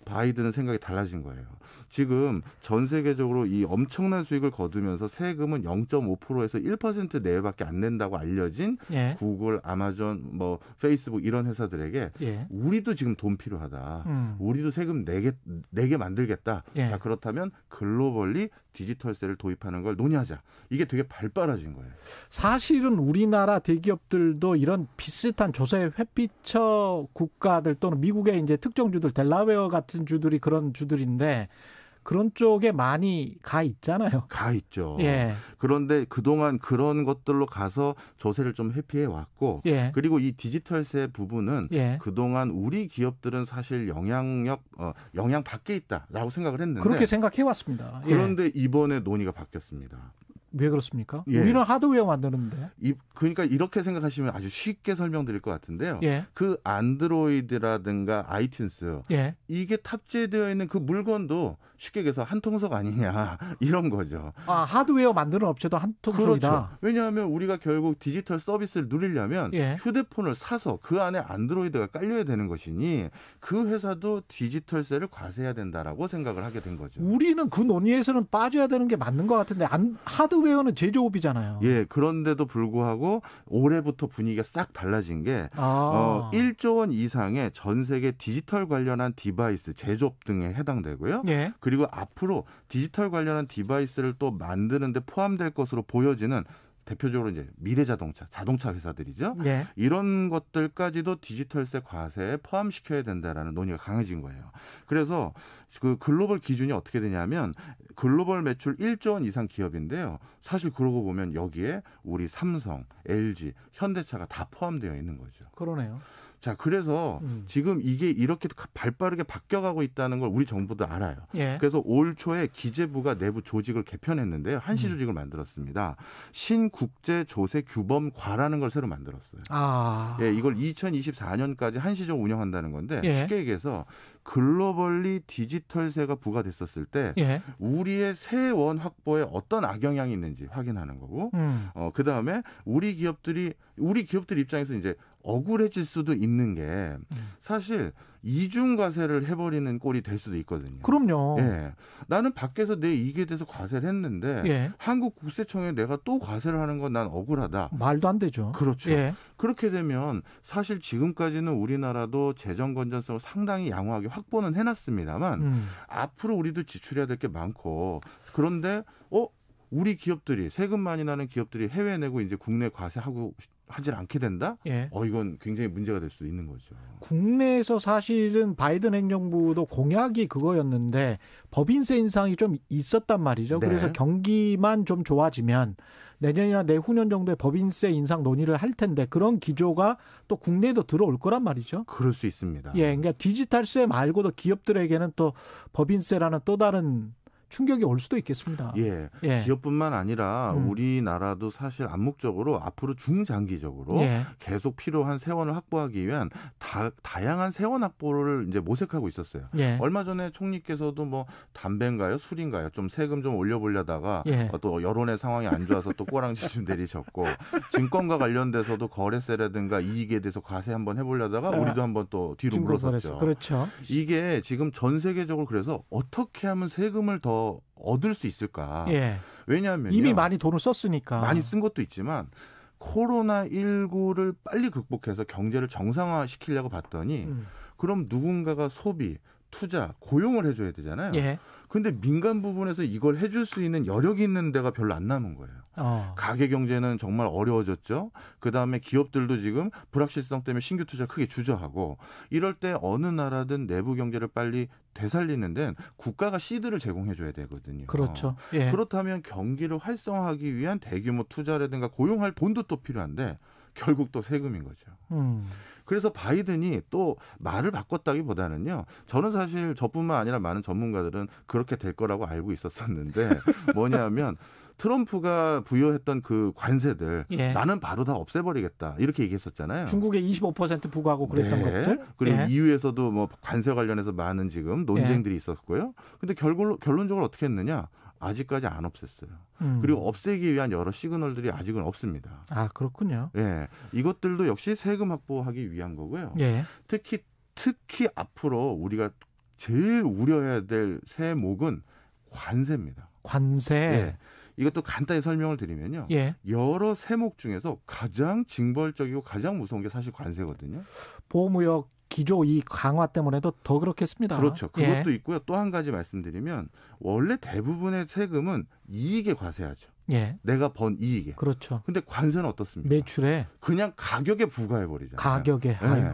바이든은 생각이 달라진 거예요. 지금 전 세계적으로 이 엄청난 수익을 거두면서 세금은 0.5%에서 1% 내외밖에 안 낸다고 알려진 예. 구글, 아마존, 페이스북 이런 회사들에게 예. 우리도 지금 돈 필요하다. 우리도 세금 내게 만들겠다. 예. 자, 그렇다면 글로벌리 디지털세를 도입하는 걸 논의하자. 이게 되게 발빠라진 거예요. 사실은 우리나라 대기업들도 이런 비슷한 조세 회피처 국가들 또는 미국의 이제 특정주들, 델라웨어 같은 주들이 그런 주들인데 그런 쪽에 많이 가 있잖아요. 가 있죠. 예. 그런데 그동안 그런 것들로 가서 조세를 좀 회피해 왔고 예. 그리고 이 디지털세 부분은 예. 그동안 우리 기업들은 사실 영향 밖에 있다라고 생각을 했는데 그렇게 생각해 왔습니다. 그런데 이번에 논의가 바뀌었습니다. 왜 그렇습니까? 예. 우리는 하드웨어 만드는데. 그러니까 이렇게 생각하시면 아주 쉽게 설명드릴 것 같은데요. 예. 그 안드로이드라든가 아이튠스 예. 이게 탑재되어 있는 그 물건도 쉽게 얘기해서 한통속 아니냐 이런 거죠. 하드웨어 만드는 업체도 한통속이다. 그렇죠. 왜냐하면 우리가 결국 디지털 서비스를 누리려면 예. 휴대폰을 사서 그 안에 안드로이드가 깔려야 되는 것이니 그 회사도 디지털세를 과세해야 된다라고 생각을 하게 된 거죠. 우리는 그 논의에서는 빠져야 되는 게 맞는 것 같은데 하드웨어는 제조업이잖아요. 예, 그런데도 불구하고 올해부터 분위기가 싹 달라진 게 1조 원 이상의 전 세계 디지털 관련한 디바이스 제조업 등에 해당되고요. 예. 그리고 앞으로 디지털 관련한 디바이스를 또 만드는 데 포함될 것으로 보여지는 대표적으로 이제 미래자동차, 자동차 회사들이죠. 예. 이런 것들까지도 디지털세 과세에 포함시켜야 된다라는 논의가 강해진 거예요. 그래서 그 글로벌 기준이 어떻게 되냐면 글로벌 매출 1조 원 이상 기업인데요. 사실 그러고 보면 여기에 우리 삼성, LG, 현대차가 다 포함되어 있는 거죠. 그러네요. 자, 그래서 지금 이게 이렇게 발빠르게 바뀌어가고 있다는 걸 우리 정부도 알아요. 예. 그래서 올 초에 기재부가 내부 조직을 개편했는데요. 한시 조직을 만들었습니다. 신국제조세규범과라는 걸 새로 만들었어요. 아. 예, 이걸 2024년까지 한시적 운영한다는 건데 예. 쉽게 얘기해서 글로벌리 디지털세가 부과됐었을 때 예. 우리의 세원 확보에 어떤 악영향이 있는지 확인하는 거고 그다음에 우리 기업들 입장에서 이제 억울해질 수도 있는 게 사실 이중과세를 해버리는 꼴이 될 수도 있거든요. 그럼요. 예, 나는 밖에서 내 이익에 대해서 과세를 했는데 예. 한국국세청에 내가 또 과세를 하는 건 난 억울하다. 말도 안 되죠. 그렇죠. 예. 그렇게 되면 사실 지금까지는 우리나라도 재정 건전성을 상당히 양호하게 확보는 해놨습니다만 앞으로 우리도 지출해야 될 게 많고 그런데 우리 기업들이 세금 많이 나는 기업들이 해외 내고 이제 국내 과세하고 하질 않게 된다? 예. 이건 굉장히 문제가 될 수도 있는 거죠. 국내에서 사실은 바이든 행정부도 공약이 그거였는데 법인세 인상이 좀 있었단 말이죠. 네. 그래서 경기만 좀 좋아지면 내년이나 내후년 정도에 법인세 인상 논의를 할 텐데 그런 기조가 또 국내에도 들어올 거란 말이죠. 그럴 수 있습니다. 예, 그러니까 디지털세 말고도 기업들에게는 또 법인세라는 또 다른 충격이 올 수도 있겠습니다. 예. 예. 기업뿐만 아니라 우리나라도 사실 암묵적으로 앞으로 중장기적으로 예. 계속 필요한 세원을 확보하기 위한 다양한 세원 확보를 이제 모색하고 있었어요. 예. 얼마 전에 총리께서도 뭐 담배인가요, 술인가요, 좀 세금 좀 올려보려다가 예. 또 여론의 상황이 안 좋아서 또 꼬랑지 좀 내리셨고 증권과 관련돼서도 거래세라든가 이익에 대해서 과세 한번 해보려다가 우리도 한번 또 뒤로 물러섰죠. 그렇죠. 이게 지금 전 세계적으로 그래서 어떻게 하면 세금을 더 얻을 수 있을까? 예. 왜냐하면 이미 많이 돈을 썼으니까. 많이 쓴 것도 있지만 코로나19를 빨리 극복해서 경제를 정상화시키려고 봤더니 그럼 누군가가 소비, 투자, 고용을 해줘야 되잖아요. 예. 근데 민간 부분에서 이걸 해줄 수 있는 여력이 있는 데가 별로 안 남은 거예요. 가계 경제는 정말 어려워졌죠. 그다음에 기업들도 지금 불확실성 때문에 신규 투자 크게 주저하고 이럴 때 어느 나라든 내부 경제를 빨리 되살리는 데는 국가가 시드를 제공해 줘야 되거든요. 그렇죠. 예. 그렇다면 경기를 활성화하기 위한 대규모 투자라든가 고용할 돈도 또 필요한데 결국 또 세금인 거죠. 그래서 바이든이 또 말을 바꿨다기보다는요. 저는 사실 저뿐만 아니라 많은 전문가들은 그렇게 될 거라고 알고 있었었는데 뭐냐면 트럼프가 부여했던 그 관세들 예. 나는 바로 다 없애버리겠다 이렇게 얘기했었잖아요. 중국에 25% 부과하고 그랬던 것들. 그리고 예. EU에서도 뭐 관세 관련해서 많은 지금 논쟁들이 있었고요. 근데 결론적으로 어떻게 했느냐? 아직까지 안 없앴어요. 그리고 없애기 위한 여러 시그널들이 아직은 없습니다. 아, 그렇군요. 예, 이것들도 역시 세금 확보하기 위한 거고요. 예. 특히 앞으로 우리가 제일 우려해야 될 세목은 관세입니다. 관세. 예. 이것도 간단히 설명을 드리면요. 예. 여러 세목 중에서 가장 징벌적이고 가장 무서운 게 사실 관세거든요. 보호무역 기조 이 강화 때문에도 더 그렇겠습니다. 그렇죠. 그것도 예. 있고요. 또 한 가지 말씀드리면 원래 대부분의 세금은 이익에 과세하죠. 예. 내가 번 이익에. 그렇죠. 근데 관세는 어떻습니까? 매출에 그냥 가격에 부과해버리잖아요. 가격에. 네.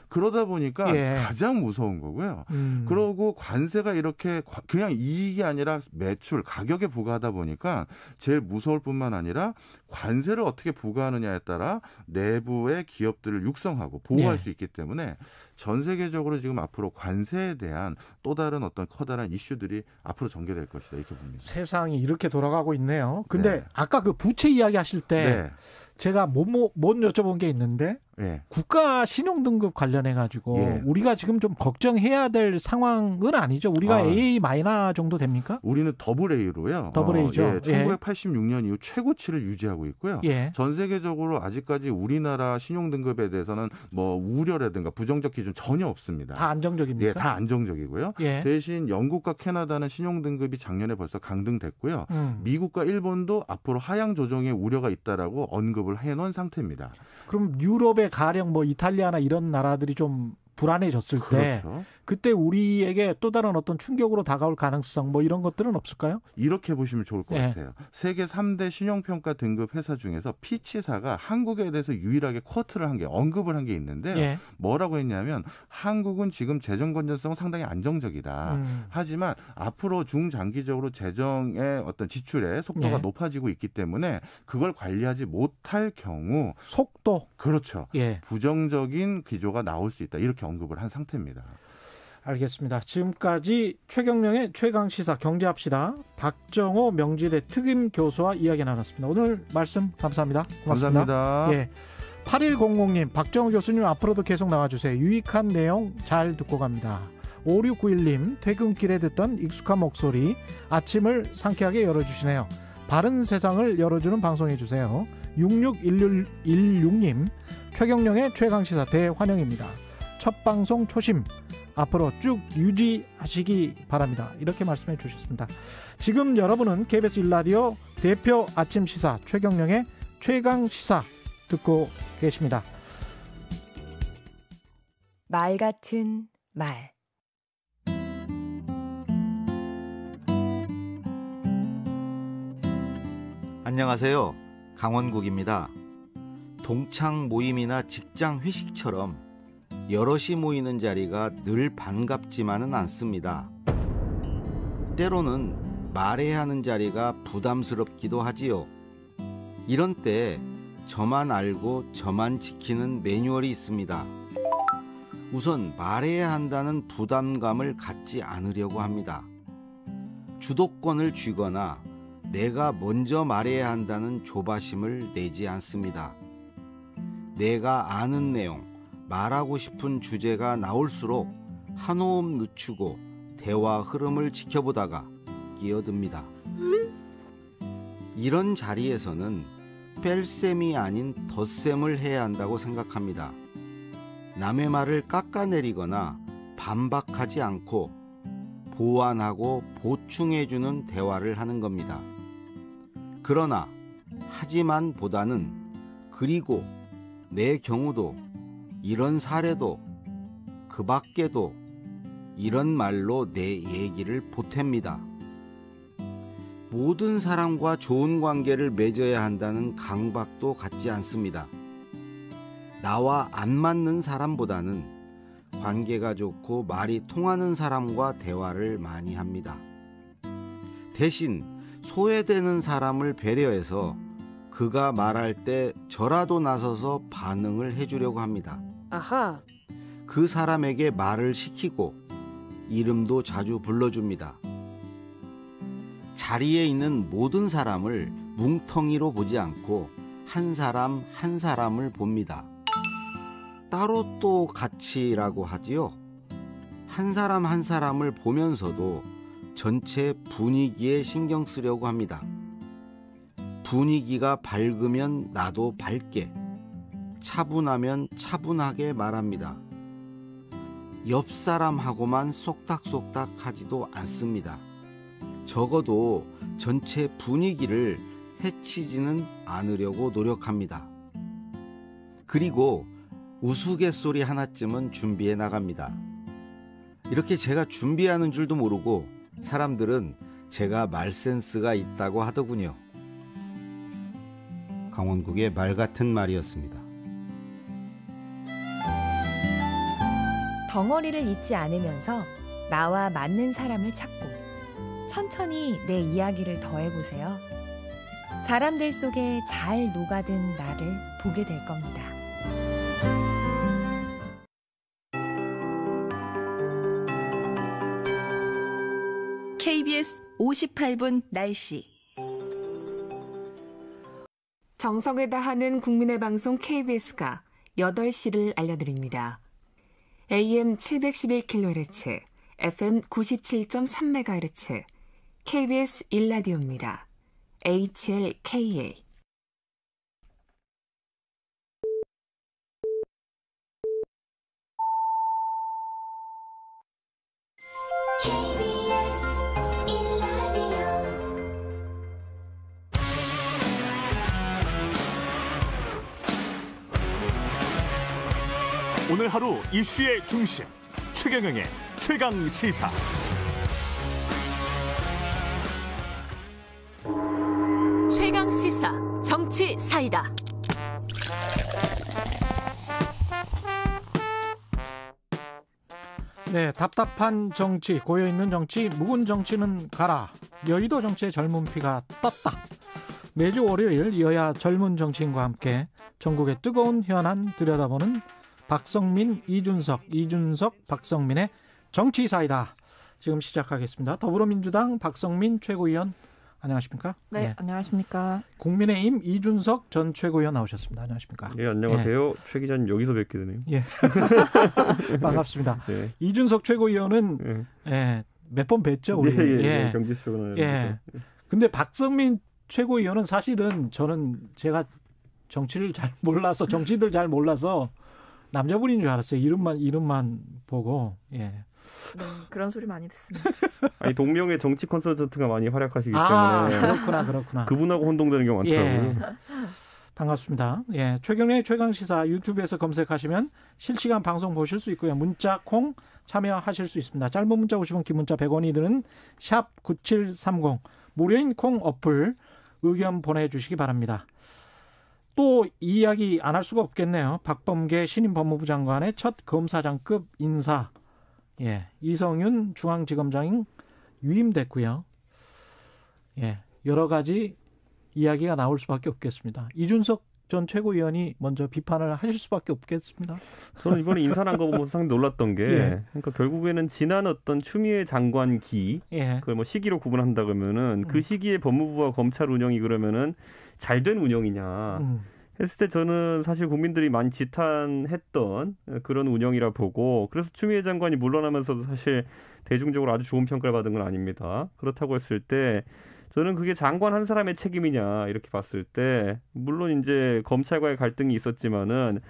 그러다 보니까 예. 가장 무서운 거고요. 그러고 관세가 이렇게 그냥 이익이 아니라 매출, 가격에 부과하다 보니까 제일 무서울 뿐만 아니라 관세를 어떻게 부과하느냐에 따라 내부의 기업들을 육성하고 보호할 예. 수 있기 때문에 전 세계적으로 지금 앞으로 관세에 대한 또 다른 어떤 커다란 이슈들이 앞으로 전개될 것이다 이렇게 봅니다. 세상이 이렇게 돌아가고 있네요. 근데 네. 아까 그 부채 이야기 하실 때 네. 제가 못 여쭤본 게 있는데 네. 국가 신용등급 관련해 가지고 예. 우리가 지금 좀 걱정해야 될 상황은 아니죠. 우리가 AA 마이너 정도 됩니까? 우리는 더블 A로요. 더블 A죠. 예, 1986년 이후 최고치를 유지하고 있고요. 예. 전 세계적으로 아직까지 우리나라 신용등급에 대해서는 뭐 우려라든가 부정적 기준 전혀 없습니다. 다 안정적입니까? 예, 다 안정적이고요. 예. 대신 영국과 캐나다는 신용등급이 작년에 벌써 강등됐고요. 미국과 일본도 앞으로 하향 조정의 우려가 있다라고 언급을 해놓은 상태입니다. 그럼 유럽의 가령 뭐 이탈리아나 이런 나라들이 좀 불안해졌을 때 그렇죠. 그때 우리에게 또 다른 어떤 충격으로 다가올 가능성 뭐 이런 것들은 없을까요? 이렇게 보시면 좋을 것 예. 같아요. 세계 3대 신용평가 등급 회사 중에서 피치사가 한국에 대해서 유일하게 쿼트를 한 게 언급을 한 게 있는데요. 예. 뭐라고 했냐면 한국은 지금 재정 건전성 상당히 안정적이다. 하지만 앞으로 중장기적으로 재정의 어떤 지출의 속도가 예. 높아지고 있기 때문에 그걸 관리하지 못할 경우 속도. 그렇죠. 예. 부정적인 기조가 나올 수 있다. 이렇게 언급을 한 상태입니다. 알겠습니다. 지금까지 최경령의 최강시사 경제합시다. 박정호 명지대 특임 교수와 이야기 나눴습니다. 오늘 말씀 감사합니다. 고맙습니다. 감사합니다. 예. 8100님, 박정호 교수님 앞으로도 계속 나와주세요. 유익한 내용 잘 듣고 갑니다. 5691님, 퇴근길에 듣던 익숙한 목소리, 아침을 상쾌하게 열어주시네요. 바른 세상을 열어주는 방송해주세요. 6616님, 최경령의 최강시사 대환영입니다. 첫 방송 초심, 앞으로 쭉 유지하시기 바랍니다. 이렇게 말씀해 주셨습니다. 지금 여러분은 KBS 1라디오 대표 아침 시사 최경령의 최강시사 듣고 계십니다. 말 같은 말. 안녕하세요. 강원국입니다. 동창 모임이나 직장 회식처럼 여럿이 모이는 자리가 늘 반갑지만은 않습니다. 때로는 말해야 하는 자리가 부담스럽기도 하지요. 이런 때 저만 알고 저만 지키는 매뉴얼이 있습니다. 우선 말해야 한다는 부담감을 갖지 않으려고 합니다. 주도권을 쥐거나 내가 먼저 말해야 한다는 조바심을 내지 않습니다. 내가 아는 내용, 말하고 싶은 주제가 나올수록 한 호흡 늦추고 대화 흐름을 지켜보다가 끼어듭니다. 이런 자리에서는 뺄셈이 아닌 덧셈을 해야 한다고 생각합니다. 남의 말을 깎아내리거나 반박하지 않고 보완하고 보충해주는 대화를 하는 겁니다. 그러나 하지만 보다는 그리고 내 경우도 이런 사례도 그 밖에도 이런 말로 내 얘기를 보탭니다. 모든 사람과 좋은 관계를 맺어야 한다는 강박도 갖지 않습니다. 나와 안 맞는 사람보다는 관계가 좋고 말이 통하는 사람과 대화를 많이 합니다. 대신 소외되는 사람을 배려해서 그가 말할 때 저라도 나서서 반응을 해주려고 합니다. 아하. 그 사람에게 말을 시키고 이름도 자주 불러줍니다. 자리에 있는 모든 사람을 뭉텅이로 보지 않고 한 사람 한 사람을 봅니다. 따로 또 같이라고 하지요. 한 사람 한 사람을 보면서도 전체 분위기에 신경 쓰려고 합니다. 분위기가 밝으면 나도 밝게, 차분하면 차분하게 말합니다. 옆 사람하고만 쏙닥쏙닥 하지도 않습니다. 적어도 전체 분위기를 해치지는 않으려고 노력합니다. 그리고 우스갯소리 하나쯤은 준비해 나갑니다. 이렇게 제가 준비하는 줄도 모르고 사람들은 제가 말센스가 있다고 하더군요. 강원국의 말 같은 말이었습니다. 덩어리를 잇지 않으면서 나와 맞는 사람을 찾고 천천히 내 이야기를 더해보세요. 사람들 속에 잘 녹아든 나를 보게 될 겁니다. KBS 58분 날씨. 정성을 다하는 국민의 방송 KBS가 8시를 알려드립니다. AM 711kHz, FM 97.3MHz, KBS 1라디오입니다. HLKA. 오늘 하루 이슈의 중심 최경영의 최강 시사. 최강 시사 정치 사이다. 네, 답답한 정치, 고여있는 정치, 묵은 정치는 가라. 여의도 정치의 젊은 피가 떴다. 매주 월요일 여야 젊은 정치인과 함께 전국의 뜨거운 현안 들여다보는 박성민, 이준석, 박성민의 정치사이다. 지금 시작하겠습니다. 더불어민주당 박성민 최고위원 안녕하십니까? 네, 예. 안녕하십니까? 국민의힘 이준석 전 최고위원 나오셨습니다. 안녕하십니까? 네, 안녕하세요. 예. 최 기자님 여기서 뵙게 되네요. 예, 반갑습니다. 네. 이준석 최고위원은 예, 몇 번 뵀죠, 우리. 예. 경기수원을. 예. 근데 박성민 최고위원은 사실은 제가 정치를 잘 몰라서 정치들 잘 몰라서 남자분인 줄 알았어요. 이름만 보고. 예. 네, 그런 소리 많이 듣습니다. 아니 동명의 정치 컨설턴트가 많이 활약하시기 때문에 그렇구나. 그분하고 혼동되는 경우 많더라고요. 예. 반갑습니다. 예, 최경영의 최강시사 유튜브에서 검색하시면 실시간 방송 보실 수 있고요. 문자 콩 참여하실 수 있습니다. 짧은 문자 50원, 긴 문자 100원이 드는 샵 9730 무료인 콩 어플 의견 보내주시기 바랍니다. 또 이야기 안 할 수가 없겠네요. 박범계 신임 법무부 장관의 첫 검사장급 인사. 예, 이성윤 중앙지검장이 유임됐고요. 예, 여러 가지 이야기가 나올 수밖에 없겠습니다. 이준석 전 최고위원이 먼저 비판을 하실 수밖에 없겠습니다. 저는 이번에 인사한 거 보면서 상당히 놀랐던 게, 예. 그러니까 결국에는 지난 어떤 추미애 장관기, 예. 그 뭐 시기로 구분한다 그러면은 그 시기에 법무부와 검찰 운영이 그러면은 잘된 운영이냐. 했을 때 저는 사실 국민들이 많이 지탄했던 그런 운영이라 보고, 그래서 추미애 장관이 물러나면서도 사실 대중적으로 아주 좋은 평가를 받은 건 아닙니다. 그렇다고 했을 때 저는 그게 장관 한 사람의 책임이냐 이렇게 봤을 때, 물론 이제 검찰과의 갈등이 있었지만은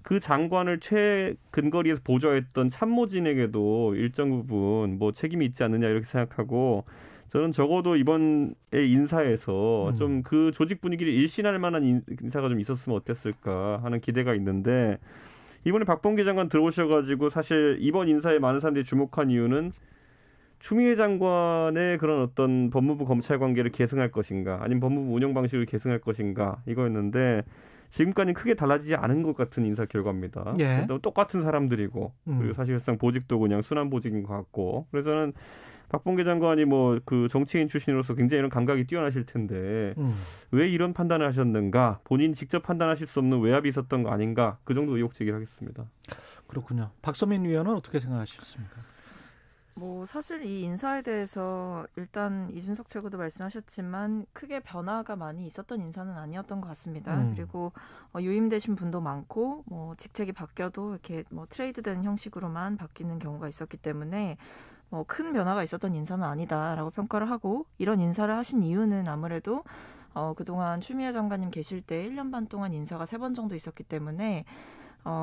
그 장관을 최근거리에서 보좌했던 참모진에게도 일정 부분 뭐 책임이 있지 않느냐 이렇게 생각하고, 저는 적어도 이번에 인사에서 좀 그 조직 분위기를 일신할 만한 인사가 좀 있었으면 어땠을까 하는 기대가 있는데, 이번에 박범계 장관 들어오셔가지고 사실 이번 인사에 많은 사람들이 주목한 이유는 추미애 장관의 그런 어떤 법무부 검찰 관계를 계승할 것인가, 아니면 법무부 운영 방식을 계승할 것인가 이거였는데, 지금까지는 크게 달라지지 않은 것 같은 인사 결과입니다. 예. 똑같은 사람들이고, 그리고 사실상 보직도 그냥 순환 보직인 것 같고, 그래서 저는 박범계 장관이 뭐 그 정치인 출신으로서 굉장히 이런 감각이 뛰어나실 텐데 왜 이런 판단을 하셨는가? 본인 직접 판단하실 수 없는 외압이 있었던 거 아닌가? 그 정도 의혹 제기를 하겠습니다. 그렇군요. 박성민 위원은 어떻게 생각하셨습니까? 뭐 사실 이 인사에 대해서 일단 이준석 최고도 말씀하셨지만 크게 변화가 많이 있었던 인사는 아니었던 것 같습니다. 그리고 유임되신 분도 많고 뭐 직책이 바뀌어도 이렇게 뭐 트레이드된 형식으로만 바뀌는 경우가 있었기 때문에 뭐 큰 변화가 있었던 인사는 아니다라고 평가를 하고, 이런 인사를 하신 이유는 아무래도 그동안 추미애 장관님 계실 때 1년 반 동안 인사가 3번 정도 있었기 때문에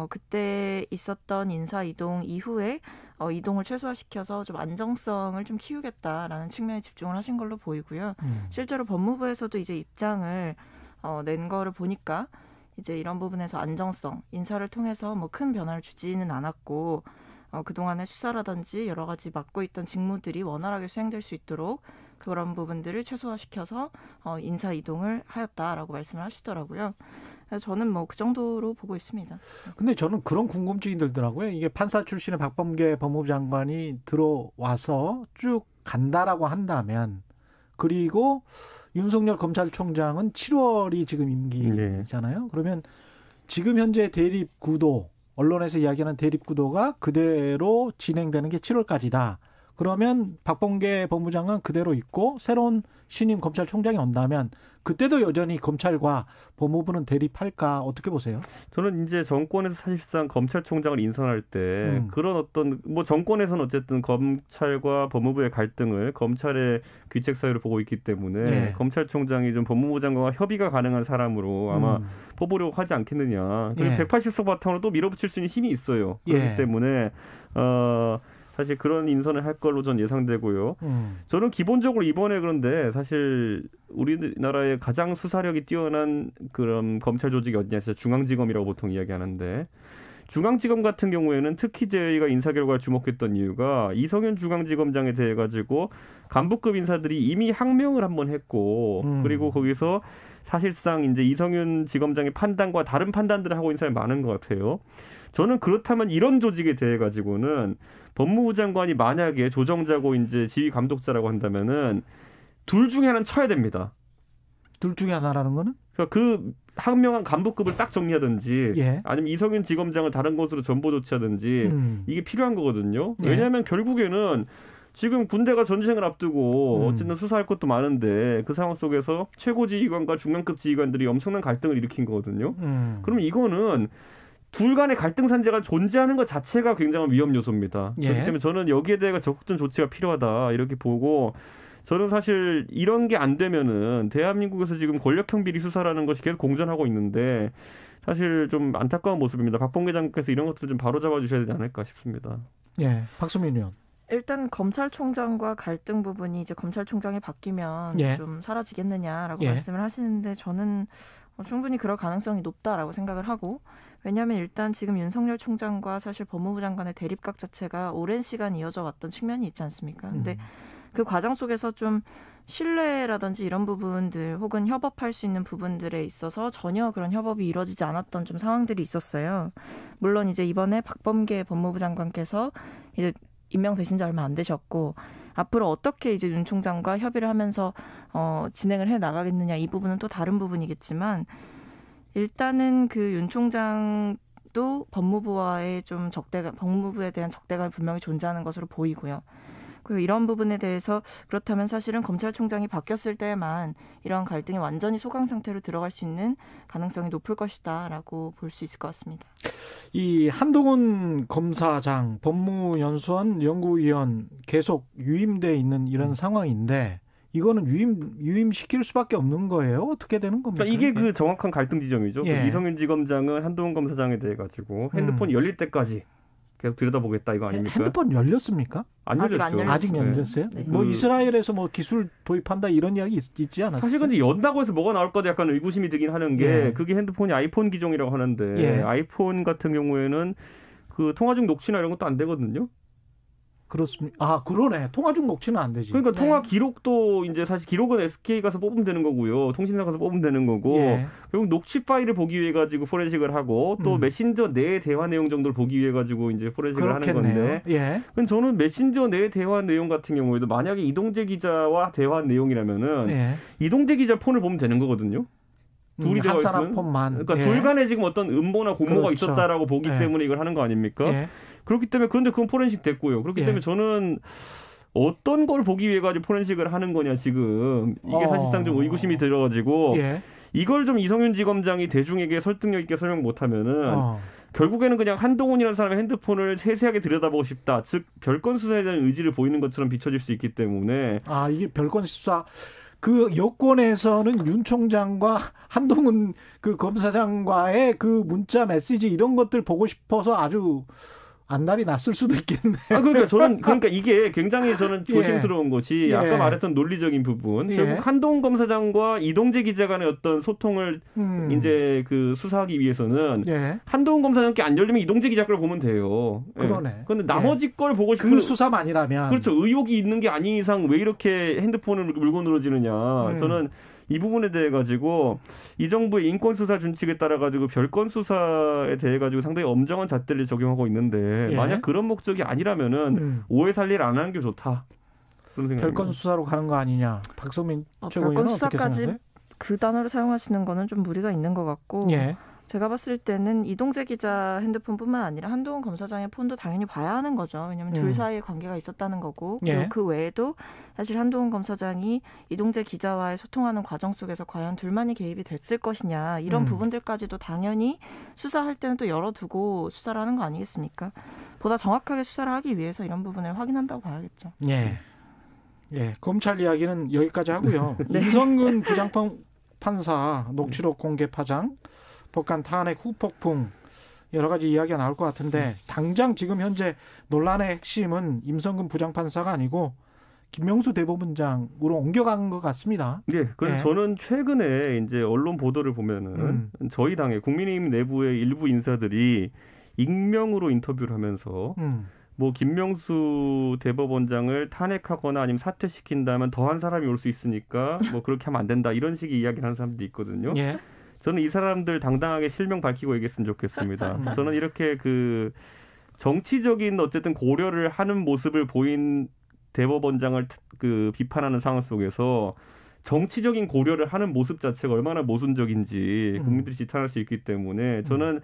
그때 있었던 인사 이동 이후에 이동을 최소화시켜서 좀 안정성을 좀 키우겠다라는 측면에 집중을 하신 걸로 보이고요. 실제로 법무부에서도 이제 입장을 낸 거를 보니까 이제 이런 부분에서 안정성, 인사를 통해서 뭐 큰 변화를 주지는 않았고, 그동안의 수사라든지 여러 가지 맡고 있던 직무들이 원활하게 수행될 수 있도록 그런 부분들을 최소화시켜서 인사 이동을 하였다라고 말씀을 하시더라고요. 그래서 저는 뭐 그 정도로 보고 있습니다. 근데 저는 그런 궁금증이 들더라고요. 이게 판사 출신의 박범계 법무부 장관이 들어와서 쭉 간다라고 한다면, 그리고 윤석열 검찰총장은 7월이 지금 임기잖아요. 그러면 지금 현재 대립 구도, 언론에서 이야기하는 대립 구도가 그대로 진행되는 게 7월까지다. 그러면 박범계 법무부 장관 그대로 있고 새로운 신임 검찰총장이 온다면 그때도 여전히 검찰과 법무부는 대립할까, 어떻게 보세요? 저는 이제 정권에서 사실상 검찰총장을 인선할 때 그런 어떤 뭐 정권에서는 어쨌든 검찰과 법무부의 갈등을 검찰의 귀책 사유로 보고 있기 때문에 네. 검찰총장이 좀 법무부 장관과 협의가 가능한 사람으로 아마 뽑으려고 하지 않겠느냐. 그리고 180석 바탕으로 또 밀어붙일 수 있는 힘이 있어요. 그렇기 때문에 사실 그런 인선을 할 걸로 전 예상되고요. 저는 기본적으로 이번에 그런데 사실 우리나라의 가장 수사력이 뛰어난 그런 검찰 조직이 어디냐 해서 중앙지검이라고 보통 이야기하는데, 중앙지검 같은 경우에는 특히 저희가 인사 결과를 주목했던 이유가 이성윤 중앙지검장에 대해 가지고 간부급 인사들이 이미 항명을 한번 했고 그리고 거기서 사실상 이제 이성윤 지검장의 판단과 다른 판단들을 하고 있는 사람이 많은 것 같아요. 저는 그렇다면 이런 조직에 대해 가지고는 법무부 장관이 만약에 조정자고 이제 지휘 감독자라고 한다면은 둘 중에 하나는 쳐야 됩니다. 둘 중에 하나라는 거는? 그러니까 그 항명한 간부급을 싹 정리하든지 예. 아니면 이성윤 지검장을 다른 곳으로 전보 조치하든지 이게 필요한 거거든요. 예. 왜냐하면 결국에는 지금 군대가 전쟁을 앞두고 어쨌든 수사할 것도 많은데 그 상황 속에서 최고지휘관과 중간급 지휘관들이 엄청난 갈등을 일으킨 거거든요. 그럼 이거는 둘 간의 갈등 산재가 존재하는 것 자체가 굉장한 위험 요소입니다. 예. 그렇기 때문에 저는 여기에 대해 적극적 조치가 필요하다 이렇게 보고 저는 사실 이런 게 안 되면은 대한민국에서 지금 권력형 비리 수사라는 것이 계속 공전하고 있는데 사실 좀 안타까운 모습입니다. 박범계 장관께서 이런 것들 좀 바로잡아 주셔야 되지 않을까 싶습니다. 예, 박수민 의원. 일단 검찰총장과 갈등 부분이 이제 검찰총장이 바뀌면 예. 좀 사라지겠느냐라고 예. 말씀을 하시는데 저는 충분히 그럴 가능성이 높다라고 생각을 하고 왜냐하면 일단 지금 윤석열 총장과 사실 법무부 장관의 대립각 자체가 오랜 시간 이어져 왔던 측면이 있지 않습니까? 근데 그 과정 속에서 좀 신뢰라든지 이런 부분들 혹은 협업할 수 있는 부분들에 있어서 전혀 그런 협업이 이루어지지 않았던 좀 상황들이 있었어요. 물론 이제 이번에 박범계 법무부 장관께서 이제 임명되신 지 얼마 안 되셨고 앞으로 어떻게 이제 윤 총장과 협의를 하면서 진행을 해 나가겠느냐 이 부분은 또 다른 부분이겠지만 일단은 그 윤 총장도 법무부와의 좀 법무부에 대한 적대감이 분명히 존재하는 것으로 보이고요. 그리고 이런 부분에 대해서 그렇다면 사실은 검찰총장이 바뀌었을 때만 이런 갈등이 완전히 소강 상태로 들어갈 수 있는 가능성이 높을 것이다라고 볼 수 있을 것 같습니다. 이 한동훈 검사장, 법무연수원 연구위원 계속 유임돼 있는 이런 상황인데 이거는 유임시킬 수밖에 없는 거예요? 어떻게 되는 겁니까? 그러니까 이게 그 정확한 갈등 지점이죠. 예. 그 이성윤 지검장은 한동훈 검사장에 대해 가지고 핸드폰이 열릴 때까지 계속 들여다보겠다 이거 아닙니까? 핸드폰 열렸습니까? 아직 안 열렸죠. 아직 열렸어요? 네. 뭐 이스라엘에서 뭐 기술 도입한다 이런 이야기 있지 않았어요? 사실 근데 연다고 해서 뭐가 나올 거다 약간 의구심이 들긴 하는 게 예. 그게 핸드폰이 아이폰 기종이라고 하는데 예. 아이폰 같은 경우에는 그 통화 중 녹취나 이런 것도 안 되거든요. 그렇습니다. 아, 그러네. 통화 중 녹취는 안 되지. 그러니까 통화 기록도 이제 사실 기록은 SK 가서 뽑으면 되는 거고요. 통신사 가서 뽑으면 되는 거고. 예. 결국 녹취 파일을 보기 위해 가지고 포렌식을 하고 또 메신저 내 대화 내용 정도를 보기 위해 가지고 이제 포렌식을 하는 건데. 예. 근데 저는 메신저 내 대화 내용 같은 경우에도 만약에 이동재 기자와 대화 내용이라면은 예. 이동재 기자 폰을 보면 되는 거거든요. 둘이 한 사람 폰만. 그러니까 예. 둘 간에 지금 어떤 음모나 공모가 그렇죠. 있었다라고 보기 예. 때문에 이걸 하는 거 아닙니까? 예. 그렇기 때문에 그런데 그건 포렌식 됐고요. 그렇기 때문에 저는 어떤 걸 보기 위해 가지고 포렌식을 하는 거냐 지금 이게 사실상 좀 의구심이 들어가지고 예. 이걸 좀 이성윤 지검장이 대중에게 설득력 있게 설명 못하면은 결국에는 그냥 한동훈이라는 사람의 핸드폰을 세세하게 들여다보고 싶다. 즉 별건 수사에 대한 의지를 보이는 것처럼 비춰질 수 있기 때문에 이게 별건 수사. 그 여권에서는 윤 총장과 한동훈 그 검사장과의 그 문자 메시지 이런 것들 보고 싶어서 아주 안달이 났을 수도 있겠네. 그러니까 이게 굉장히 저는 조심스러운 것이 예. 아까 말했던 논리적인 부분. 예. 결국 한동훈 검사장과 이동재 기자 간의 어떤 소통을 이제 그 수사하기 위해서는 예. 한동훈 검사장께 안 열리면 이동재 기자 걸 보면 돼요. 그러네. 그런데 나머지 걸 보고 싶은 그 수사만이라면 그렇죠. 의혹이 있는 게 아닌 이상 왜 이렇게 핸드폰을 물고 늘어지느냐. 저는 이 부분에 대해 가지고 이 정부의 인권 수사 준칙에 따라 가지고 별건 수사에 대해 가지고 상당히 엄정한 잣대를 적용하고 있는데 예. 만약 그런 목적이 아니라면은 오해 살리를 안 하는 게 좋다. 그런 생각입니다. 별건 수사로 가는 거 아니냐. 박성민 최고위원은 별건 어떻게 수사까지 생각하세요? 그 단어를 사용하시는 거는 좀 무리가 있는 것 같고 예. 제가 봤을 때는 이동재 기자 핸드폰뿐만 아니라 한동훈 검사장의 폰도 당연히 봐야 하는 거죠. 왜냐하면 둘 사이에 관계가 있었다는 거고 그리고 예. 그 외에도 사실 한동훈 검사장이 이동재 기자와의 소통하는 과정 속에서 과연 둘만이 개입이 됐을 것이냐 이런 부분들까지도 당연히 수사할 때는 또 열어두고 수사를 하는 거 아니겠습니까? 보다 정확하게 수사를 하기 위해서 이런 부분을 확인한다고 봐야겠죠. 예. 예. 검찰 이야기는 여기까지 하고요. 네. 임성근 부장판사 녹취록 공개 파장 법관 탄핵 후폭풍 여러 가지 이야기가 나올 것 같은데 당장 지금 현재 논란의 핵심은 임성근 부장판사가 아니고 김명수 대법원장으로 옮겨간 것 같습니다. 네, 그래서 예. 저는 최근에 이제 언론 보도를 보면은 저희 당의 국민의힘 내부의 일부 인사들이 익명으로 인터뷰를 하면서 뭐 김명수 대법원장을 탄핵하거나 아니면 사퇴시킨다면 더한 사람이 올 수 있으니까 뭐 그렇게 하면 안 된다 이런 식의 이야기를 하는 사람도 있거든요. 예. 저는 이 사람들 당당하게 실명 밝히고 얘기했으면 좋겠습니다. 저는 이렇게 그 정치적인 어쨌든 고려를 하는 모습을 보인 대법원장을 그 비판하는 상황 속에서 정치적인 고려를 하는 모습 자체가 얼마나 모순적인지 국민들이 지탄할 수 있기 때문에 저는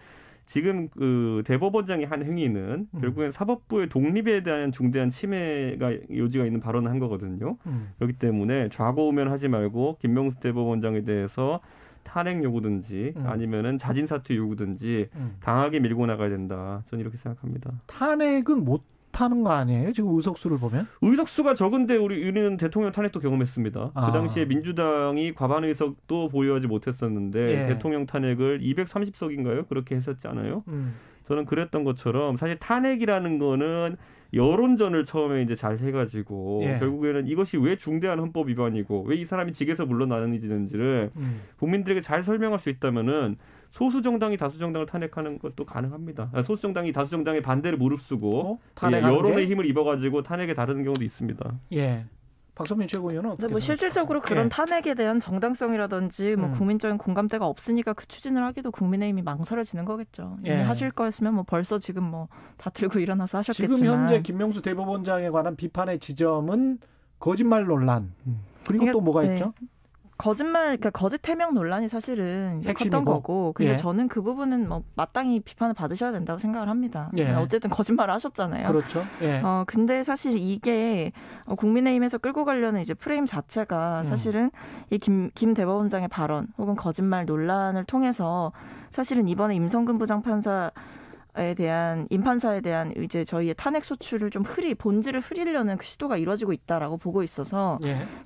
지금 그 대법원장이 한 행위는 결국엔 사법부의 독립에 대한 중대한 침해가 요지가 있는 발언을 한 거거든요. 그렇기 때문에 좌고우면하지 말고 김명수 대법원장에 대해서 탄핵 요구든지 아니면은 자진 사퇴 요구든지 강하게 밀고 나가야 된다. 저는 이렇게 생각합니다. 탄핵은 못 하는 거 아니에요? 지금 의석수를 보면? 의석수가 적은데 우리는 대통령 탄핵도 경험했습니다. 그 당시에 민주당이 과반 의석도 보유하지 못했었는데 대통령 탄핵을 230석인가요? 그렇게 했었잖아요. 저는 그랬던 것처럼 사실 탄핵이라는 거는 여론전을 처음에 이제 잘 해가지고 결국에는 이것이 왜 중대한 헌법 위반이고 왜 이 사람이 직에서 물러나는지를 국민들에게 잘 설명할 수 있다면은 소수 정당이 다수 정당을 탄핵하는 것도 가능합니다. 소수 정당이 다수 정당의 반대를 무릅쓰고 여론의 힘을 입어가지고 탄핵에 다루는 경우도 있습니다. 예. 박선민 최고위원은 어떻게 뭐 실질적으로 그런 탄핵에 대한 정당성이라든지 뭐 국민적인 공감대가 없으니까 그 추진을 하기도 국민의힘이 망설여지는 거겠죠. 이미 하실 거였으면 뭐 벌써 지금 뭐 다 들고 일어나서 하셨겠지만 지금 현재 김명수 대법원장에 관한 비판의 지점은 거짓말 논란 그리고 또 뭐가 있죠? 그러니까 거짓 해명 논란이 사실은 컸던 거고, 근데 저는 그 부분은 뭐 마땅히 비판을 받으셔야 된다고 생각을 합니다. 어쨌든 거짓말을 하셨잖아요. 그렇죠. 근데 사실 이게 국민의힘에서 끌고 가려는 이제 프레임 자체가 사실은 이 김 대법원장의 발언 혹은 거짓말 논란을 통해서 사실은 이번에 임성근 부장판사 임판사에 대한 이제 저희의 탄핵 소추를 좀 본질을 흐리려는 그 시도가 이루어지고 있다라고 보고 있어서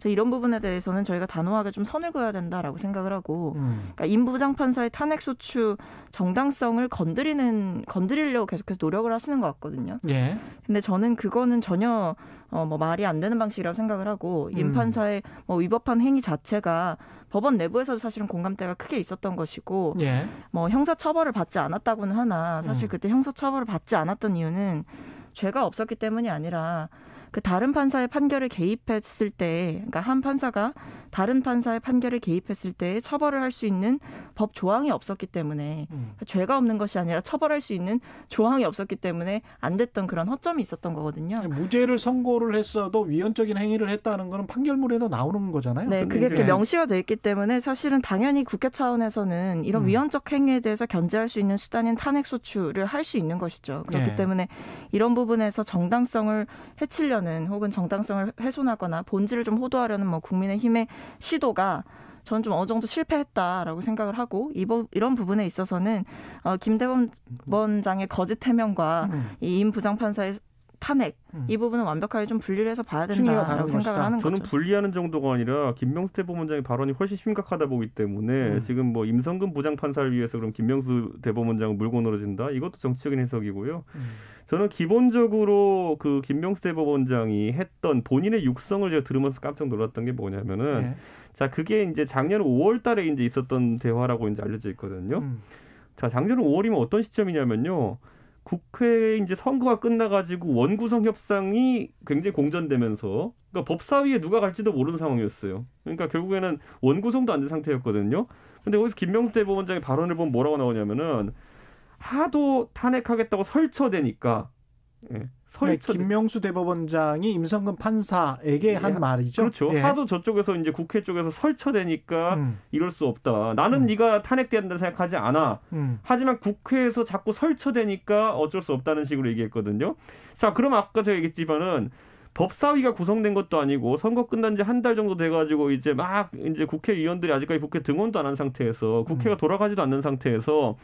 이런 부분에 대해서는 저희가 단호하게 좀 선을 그어야 된다라고 생각을 하고, 그러니까 임 부장판사의 탄핵 소추 정당성을 건드리려고 계속해서 노력을 하시는 것 같거든요. 근데 저는 그거는 전혀 뭐 말이 안 되는 방식이라고 생각을 하고, 임 판사의 뭐 위법한 행위 자체가 법원 내부에서도 사실은 공감대가 크게 있었던 것이고, 뭐 형사 처벌을 받지 않았다고는 하나 사실 그때 형사 처벌을 받지 않았던 이유는 죄가 없었기 때문이 아니라 그 다른 판사의 판결에 개입했을 때, 그러니까 한 판사가 다른 판사의 판결에 개입했을 때 처벌을 할 수 있는 법 조항이 없었기 때문에, 그러니까 죄가 없는 것이 아니라 처벌할 수 있는 조항이 없었기 때문에 안 됐던 그런 허점이 있었던 거거든요. 무죄를 선고를 했어도 위헌적인 행위를 했다는 거는 판결문에도 나오는 거잖아요. 네, 그게 이렇게 명시가 돼 있기 때문에 사실은 당연히 국회 차원에서는 이런 위헌적 행위에 대해서 견제할 수 있는 수단인 탄핵 소추를 할 수 있는 것이죠. 그렇기 때문에 이런 부분에서 정당성을 해치려는 혹은 정당성을 훼손하거나 본질을 좀 호도하려는 뭐 국민의힘의 시도가 저는 좀 어느 정도 실패했다라고 생각을 하고, 이런 부분에 있어서는 김 대법원장의 거짓 해명과 이 임 부장판사의 탄핵 이 부분은 완벽하게 좀 분리를 해서 봐야 된다라고 생각을 하는 거죠. 저는 분리하는 정도가 아니라 김명수 대법원장의 발언이 훨씬 심각하다 보기 때문에 지금 뭐 임성근 부장판사를 위해서 그럼 김명수 대법원장을 물고 늘어진다? 이것도 정치적인 해석이고요. 저는 기본적으로 그 김명수 대법원장이 했던 본인의 육성을 제가 들으면서 깜짝 놀랐던 게 뭐냐면은 자, 그게 이제 작년 5월 달에 이제 있었던 대화라고 이제 알려져 있거든요. 자, 작년 5월이면 어떤 시점이냐면요. 국회에 이제 선거가 끝나가지고 원구성 협상이 굉장히 공전되면서, 그러니까 법사위에 누가 갈지도 모르는 상황이었어요. 그러니까 결국에는 원구성도 안 된 상태였거든요. 근데 거기서 김명수 대법원장의 발언을 보면 뭐라고 나오냐면은 하도 탄핵하겠다고 설쳐대니까, 김명수 대법원장이 임성근 판사에게 한 말이죠. 그렇죠. 하도 저쪽에서 이제 국회 쪽에서 설쳐대니까 이럴 수 없다. 나는 네가 탄핵된다 생각하지 않아. 하지만 국회에서 자꾸 설쳐대니까 어쩔 수 없다는 식으로 얘기했거든요. 자, 그럼 아까 제가 얘기했지만은 법사위가 구성된 것도 아니고 선거 끝난 지 한 달 정도 돼가지고 이제 막 이제 국회의원들이 아직까지 국회 등원도 안 한 상태에서 국회가 돌아가지도 않는 상태에서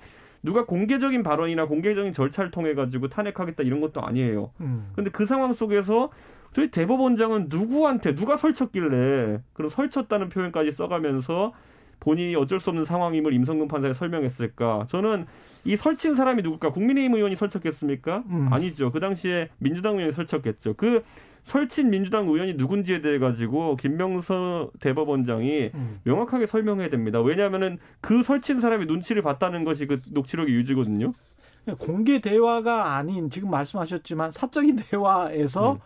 누가 공개적인 발언이나 공개적인 절차를 통해 가지고 탄핵하겠다 이런 것도 아니에요. 그런데 그 상황 속에서 도대체 대법원장은 누구한테 누가 설쳤길래 그런 설쳤다는 표현까지 써가면서 본인이 어쩔 수 없는 상황임을 임성근 판사에 설명했을까? 저는 이 설친 사람이 누굴까? 국민의힘 의원이 설쳤겠습니까? 아니죠. 그 당시에 민주당 의원이 설쳤겠죠. 그 설친 민주당 의원이 누군지에 대해 가지고 김명수 대법원장이 명확하게 설명해야 됩니다. 왜냐하면은 그 설친 사람이 눈치를 봤다는 것이 그 녹취록의 유지거든요. 공개 대화가 아닌 지금 말씀하셨지만 사적인 대화에서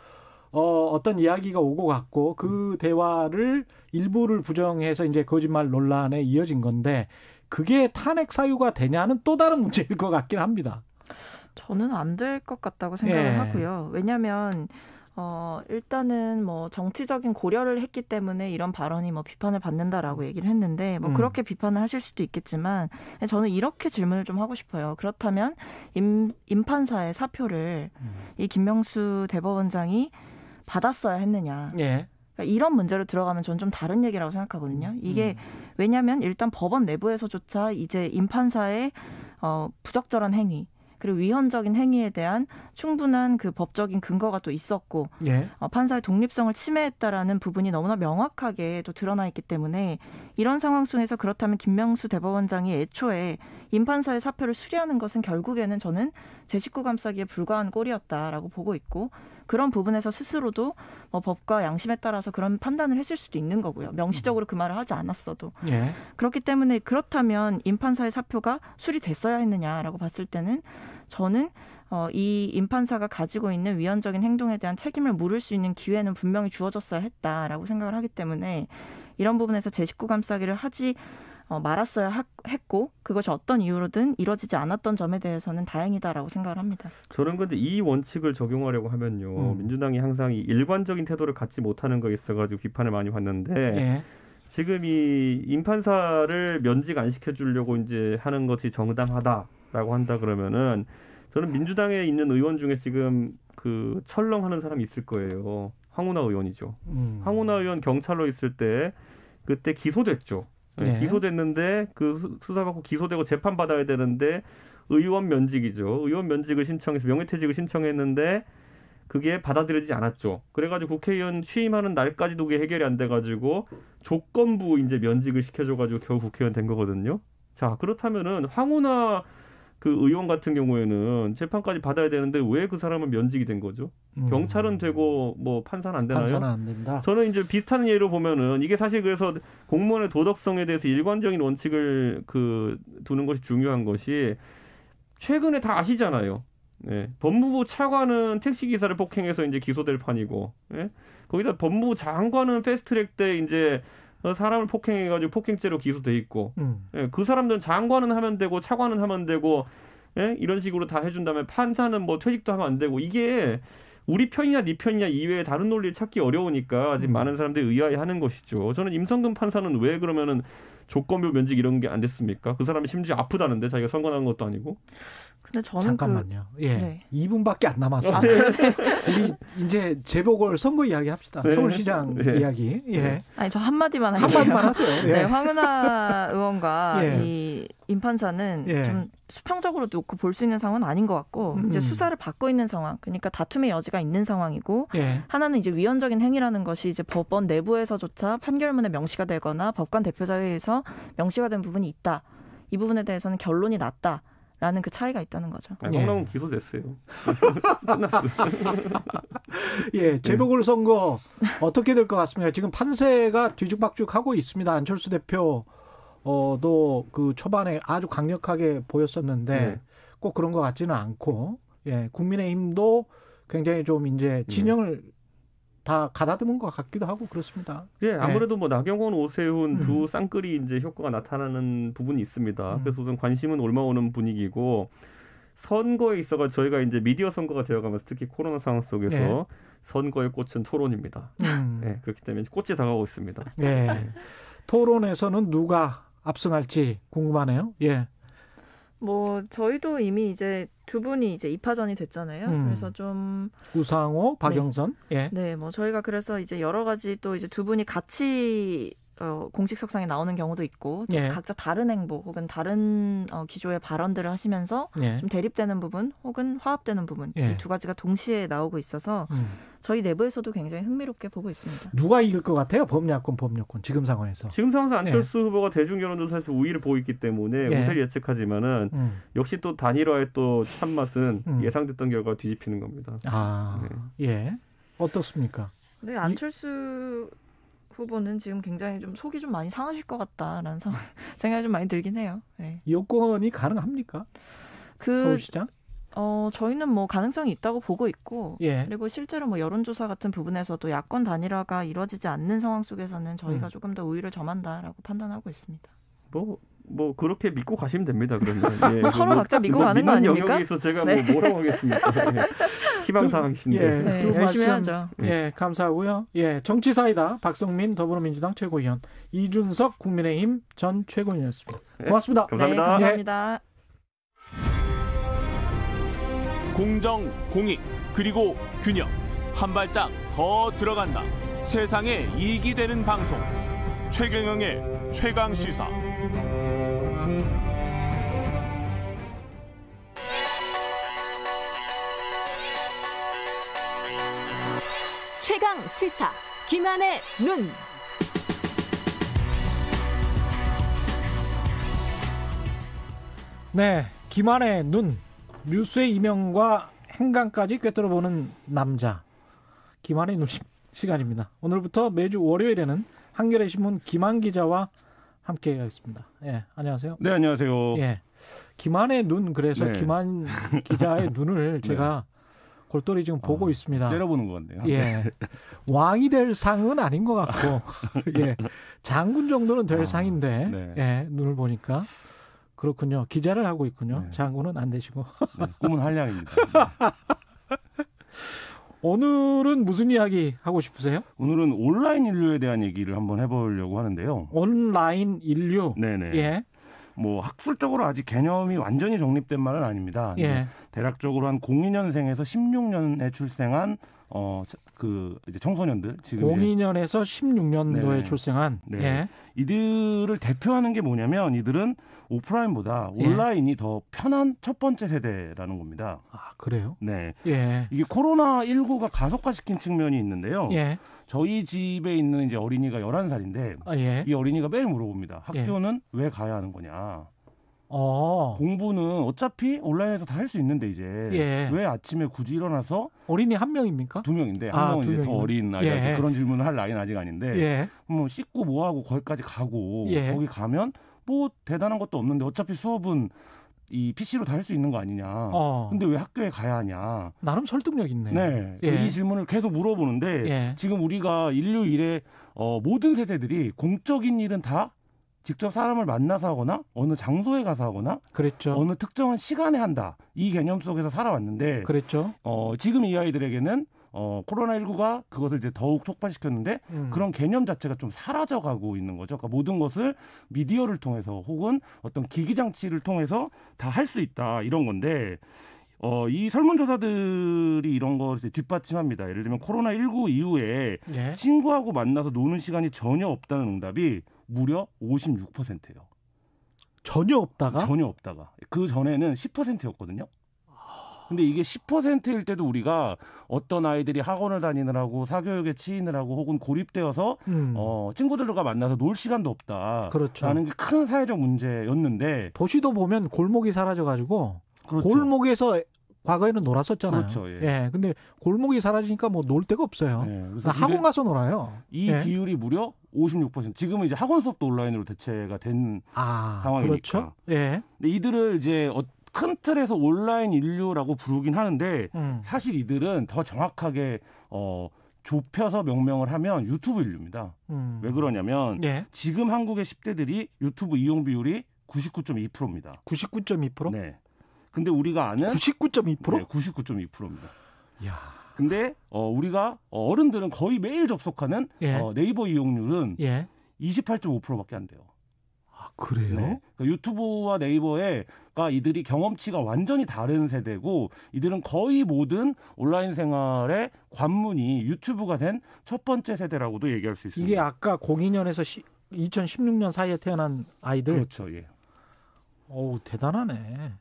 어떤 이야기가 오고 갔고 그 대화를 일부를 부정해서 이제 거짓말 논란에 이어진 건데 그게 탄핵 사유가 되냐는 또 다른 문제일 것 같긴 합니다. 저는 안 될 것 같다고 생각을 하고요. 왜냐하면 일단은 뭐 정치적인 고려를 했기 때문에 이런 발언이 뭐 비판을 받는다라고 얘기를 했는데 뭐 그렇게 비판을 하실 수도 있겠지만 저는 이렇게 질문을 좀 하고 싶어요. 그렇다면 임판사의 사표를 이 김명수 대법원장이 받았어야 했느냐. 그러니까 이런 문제로 들어가면 저는 좀 다른 얘기라고 생각하거든요. 이게 왜냐하면 일단 법원 내부에서조차 이제 임판사의 부적절한 행위 그리고 위헌적인 행위에 대한 충분한 그 법적인 근거가 또 있었고 판사의 독립성을 침해했다라는 부분이 너무나 명확하게 또 드러나 있기 때문에 이런 상황 속에서 그렇다면 김명수 대법원장이 애초에 임판사의 사표를 수리하는 것은 결국에는 저는 제 식구 감싸기에 불과한 꼴이었다라고 보고 있고 그런 부분에서 스스로도 뭐 법과 양심에 따라서 그런 판단을 했을 수도 있는 거고요. 명시적으로 그 말을 하지 않았어도. 그렇기 때문에 그렇다면 임판사의 사표가 수리됐어야 했느냐라고 봤을 때는 저는 이 임판사가 가지고 있는 위헌적인 행동에 대한 책임을 물을 수 있는 기회는 분명히 주어졌어야 했다라고 생각을 하기 때문에 이런 부분에서 제 식구 감싸기를 하지 말았어야 했고 그것이 어떤 이유로든 이루어지지 않았던 점에 대해서는 다행이다라고 생각을 합니다. 저는 근데 이 원칙을 적용하려고 하면요. 민주당이 항상 이 일관적인 태도를 갖지 못하는 거에 있어가지고 비판을 많이 받는데 지금 이 임판사를 면직 안 시켜주려고 이제 하는 것이 정당하다라고 한다 그러면은 저는 민주당에 있는 의원 중에 지금 그 철렁하는 사람이 있을 거예요. 황운하 의원이죠. 황운하 의원 경찰로 있을 때 그때 기소됐죠. 기소됐는데 그 수사받고 기소되고 재판받아야 되는데 의원 면직이죠. 의원 면직을 신청해서 명예퇴직을 신청했는데 그게 받아들여지지 않았죠. 그래가지고 국회의원 취임하는 날까지도 그게 해결이 안 돼가지고 조건부 이제 면직을 시켜줘가지고 겨우 국회의원 된 거거든요. 자, 그렇다면은 황운하 그 의원 같은 경우에는 재판까지 받아야 되는데 왜 그 사람은 면직이 된 거죠? 경찰은 되고 뭐 판사는 안 되나요? 판사는 안 된다. 저는 이제 비슷한 예로 보면은 이게 사실 그래서 공무원의 도덕성에 대해서 일관적인 원칙을 그 두는 것이 중요한 것이 최근에 다 아시잖아요. 법무부 차관은 택시기사를 폭행해서 이제 기소될 판이고, 거기다 법무부 장관은 패스트트랙 때 이제 사람을 폭행해가지고 폭행죄로 기소돼 있고, 그 사람들은 장관은 하면 되고 차관은 하면 되고, 이런 식으로 다 해준다면 판사는 뭐 퇴직도 하면 안 되고 이게 우리 편이냐 네 편이냐 이외에 다른 논리를 찾기 어려우니까 지금 많은 사람들이 의아해하는 것이죠. 저는 임성근 판사는 왜 그러면은 조건부 면직 이런 게 안 됐습니까? 그 사람이 심지어 아프다는데 자기가 선고난 것도 아니고. 근데 저는 잠깐만요. 2분밖에 안 남았어요. 우리 이제 재보궐 선거 이야기 합시다. 서울시장 이야기. 아니 저 한마디만 할게요. 한마디만 하세요. 황운하 의원과 이 임판사는 좀 수평적으로 놓고 볼 수 있는 상황은 아닌 것 같고 이제 수사를 받고 있는 상황, 그러니까 다툼의 여지가 있는 상황이고 하나는 이제 위헌적인 행위라는 것이 이제 법원 내부에서조차 판결문에 명시가 되거나 법관 대표자회의에서 명시가 된 부분이 있다. 이 부분에 대해서는 결론이 났다. 라는 그 차이가 있다는 거죠. 황운하는 기소됐어요. 끝났어요. 재보궐 선거 어떻게 될 것 같습니까? 지금 판세가 뒤죽박죽하고 있습니다. 안철수 대표도 그 초반에 아주 강력하게 보였었는데 꼭 그런 것 같지는 않고, 국민의힘도 굉장히 좀 이제 진영을 다 가다듬은 것 같기도 하고 그렇습니다. 아무래도 뭐 나경원, 오세훈 두 쌍끌이 이제 효과가 나타나는 부분이 있습니다. 그래서 우선 관심은 올라오는 분위기고, 선거에 있어가 저희가 이제 미디어 선거가 되어가면서 특히 코로나 상황 속에서 선거의 꽃은 토론입니다. 그렇기 때문에 꽃이 다가오고 있습니다. 토론에서는 누가 압승할지 궁금하네요. 뭐 저희도 이미 이제 두 분이 이제 입하전이 됐잖아요. 그래서 좀 우상호, 박영선. 뭐 저희가 그래서 이제 여러 가지 또 이제 두 분이 같이 공식석상에 나오는 경우도 있고 또 각자 다른 행보 혹은 다른 기조의 발언들을 하시면서 좀 대립되는 부분 혹은 화합되는 부분 이 두 가지가 동시에 나오고 있어서 저희 내부에서도 굉장히 흥미롭게 보고 있습니다. 누가 이길 것 같아요? 범야권 지금 상황에서. 지금 상황에서 안철수 후보가 대중 여론조사에서 우위를 보이기 때문에 우세를 예측하지만은 역시 또 단일화의 또 참맛은 예상됐던 결과 뒤집히는 겁니다. 어떻습니까? 네, 안철수 후보는 지금 굉장히 좀 속이 좀 많이 상하실 것 같다라는 생각이 좀 많이 들긴 해요. 여권이 가능합니까? 서울시장? 저희는 뭐 가능성이 있다고 보고 있고, 예. 그리고 실제로 뭐 여론조사 같은 부분에서도 야권 단일화가 이루어지지 않는 상황 속에서는 저희가 조금 더 우위를 점한다라고 판단하고 있습니다. 뭐 그렇게 믿고 가시면 됩니다. 그러면 뭐 서로 각자 믿고 가는 거 아닙니까? 영역에서 제가 네. 뭐라고 하겠습니까? 네. 희망사항이신데. 예, 네, 두 열심히 말씀, 하죠. 예, 감사하고요. 예, 정치사이다 박성민 더불어민주당 최고위원, 이준석 국민의힘 전 최고위원이었습니다. 고맙습니다. 네, 감사합니다. 네, 감사합니다. 공정, 공익, 그리고 균형. 한 발짝 더 들어간다. 세상에 이익이 되는 방송. 최경영의 최강시사. 최강시사 김한의 눈. 네, 김한의 눈. 뉴스의 이명과 행간까지 꿰뚫어보는 남자. 김한의 눈 시간입니다. 오늘부터 매주 월요일에는 한겨레 신문 김한 기자와 함께 하겠습니다. 예, 안녕하세요. 네, 안녕하세요. 예, 김한의 눈, 그래서 네. 김한 기자의 눈을 제가 골똘히 지금 보고 있습니다. 째려보는 것 같네요. 예, 왕이 될 상은 아닌 것 같고, 예, 장군 정도는 될 상인데, 네. 예, 눈을 보니까 그렇군요. 기자를 하고 있군요. 네. 장군은 안 되시고. 네, 꿈은 한량입니다. 오늘은 무슨 이야기 하고 싶으세요? 오늘은 온라인 인류에 대한 얘기를 한번 해보려고 하는데요. 온라인 인류. 네네. 예. 뭐 학술적으로 아직 개념이 완전히 정립된 말은 아닙니다. 예. 대략적으로 한 02년생에서 16년에 출생한 이제 청소년들 지금 02년에서 16년도에 네. 출생한. 네. 예. 이들을 대표하는 게 뭐냐면 이들은 오프라인보다 예. 온라인이 더 편한 첫 번째 세대라는 겁니다. 아, 그래요? 네. 예. 이게 코로나19가 가속화시킨 측면이 있는데요. 예. 저희 집에 있는 이제 어린이가 11살인데 아, 예. 이 어린이가 매일 물어봅니다. 학교는 왜 가야 하는 거냐. 공부는 어차피 온라인에서 다 할 수 있는데 이제 예. 왜 아침에 굳이 일어나서 어린이 한 명입니까? 2명인데 한 명은 이제 더 어린 아이한테 그런 질문을 할 나이는 아직 아닌데 예. 뭐 씻고 뭐하고 거기까지 가고 예. 거기 가면 뭐 대단한 것도 없는데 어차피 수업은 이 PC로 다 할 수 있는 거 아니냐. 근데 왜 학교에 가야 하냐. 나름 설득력 있네. 네. 예. 이 질문을 계속 물어보는데 예. 지금 우리가 인류 일에 모든 세대들이 공적인 일은 다 직접 사람을 만나서 하거나 어느 장소에 가서 하거나 그랬죠. 어느 특정한 시간에 한다. 이 개념 속에서 살아왔는데 그랬죠. 지금 이 아이들에게는 코로나19가 그것을 이제 더욱 촉발시켰는데 그런 개념 자체가 좀 사라져가고 있는 거죠. 그러니까 모든 것을 미디어를 통해서 혹은 어떤 기기 장치를 통해서 다 할 수 있다 이런 건데 이 설문조사들이 이런 걸 이제 뒷받침합니다. 예를 들면 코로나19 이후에 예. 친구하고 만나서 노는 시간이 전혀 없다는 응답이 무려 56%예요. 전혀 없다가? 전혀 없다가. 그 전에는 10%였거든요. 근데 이게 10%일 때도 우리가 어떤 아이들이 학원을 다니느라고 사교육에 치이느라고 혹은 고립되어서 친구들과 만나서 놀 시간도 없다. 그렇죠. 라는 게 큰 사회적 문제였는데 도시도 보면 골목이 사라져가지고 그렇죠. 골목에서 과거에는 놀았었잖아요. 그렇죠. 예. 예. 근데 골목이 사라지니까 뭐 놀 데가 없어요. 그래서 학원 가서 놀아요. 이 예. 비율이 무려 56%. 지금은 이제 학원 수업도 온라인으로 대체가 된 상황이니까. 그렇죠. 예. 근데 이들을 이제 큰 틀에서 온라인 인류라고 부르긴 하는데 사실 이들은 더 정확하게 좁혀서 명명을 하면 유튜브 인류입니다. 왜 그러냐면 지금 한국의 10대들이 유튜브 이용 비율이 99.2%입니다. 99.2%? 네. 근데 우리가 아는 99.2%? 네, 99.2%입니다. 야. 근데 우리가 어른들은 거의 매일 접속하는 네이버 이용률은 28.5%밖에 안 돼요. 아, 그래요? 네. 그러니까 유튜브와 네이버가 이들이 경험치가 완전히 다른 세대고 이들은 거의 모든 온라인 생활의 관문이 유튜브가 된 첫 번째 세대라고도 얘기할 수 있습니다. 이게 아까 02년에서 2016년 사이에 태어난 아이들. 그렇죠. 예. 어우, 대단하네.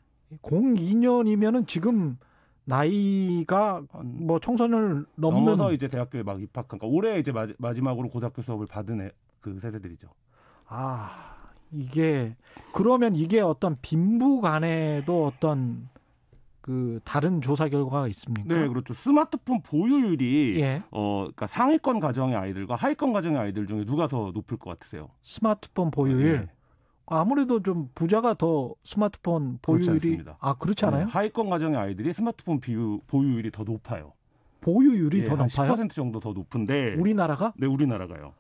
02년이면은 지금 나이가 뭐 청소년을 넘어서 이제 대학교에 막 입학한, 그러니까 올해 이제 마지막으로 고등학교 수업을 받은 그 세대들이죠. 아, 이게 그러면 이게 어떤 빈부 간에도 어떤 그 다른 조사 결과가 있습니까? 네, 그렇죠. 스마트폰 보유율이 그러니까 상위권 가정의 아이들과 하위권 가정의 아이들 중에 누가 더 높을 것 같으세요? 스마트폰 보유율. 아무래도 좀 부자가 더 스마트폰 보유율이 그렇지 않아요? 네, 하위권 가정의 아이들이 스마트폰 보유율이 더 높아요. 보유율이 더 한 높아요? 10% 정도 더 높은데 우리나라가? 네, 우리나라가요.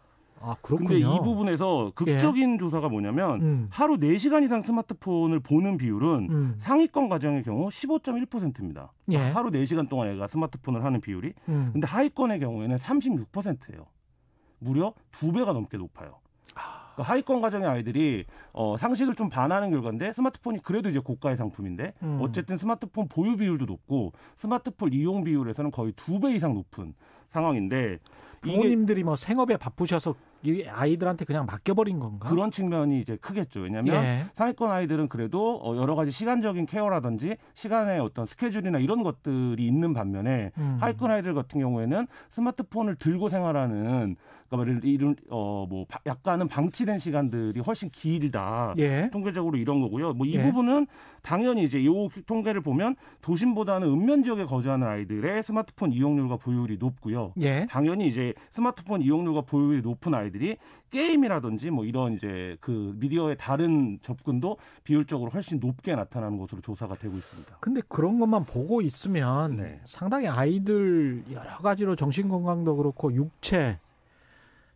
그렇군요. 근데 이 부분에서 극적인 조사가 뭐냐면 하루 4시간 이상 스마트폰을 보는 비율은 상위권 가정의 경우 15.1%입니다. 하루 4시간 동안 애가 스마트폰을 하는 비율이. 근데 하위권의 경우에는 36%예요. 무려 2배가 넘게 높아요. 그러니까 하위권 가정의 아이들이 상식을 좀 반하는 결과인데 스마트폰이 그래도 이제 고가의 상품인데 어쨌든 스마트폰 보유 비율도 높고 스마트폰 이용 비율에서는 거의 2배 이상 높은 상황인데 부모님들이 뭐 생업에 바쁘셔서 이 아이들한테 그냥 맡겨버린 건가? 그런 측면이 이제 크겠죠. 왜냐하면 상위권 아이들은 그래도 여러 가지 시간적인 케어라든지 시간의 어떤 스케줄이나 이런 것들이 있는 반면에 하위권 아이들 같은 경우에는 스마트폰을 들고 생활하는 그러니까 뭐 약간은 방치된 시간들이 훨씬 길다. 통계적으로 이런 거고요. 뭐 이 부분은 당연히 이제 이 통계를 보면 도심보다는 읍면 지역에 거주하는 아이들의 스마트폰 이용률과 보유율이 높고요. 당연히 이제 스마트폰 이용률과 보유율이 높은 아이들이 게임이라든지 뭐 이런 이제 그 미디어의 다른 접근도 비율적으로 훨씬 높게 나타나는 것으로 조사가 되고 있습니다. 근데 그런 것만 보고 있으면 상당히 아이들 여러 가지로 정신 건강도 그렇고 육체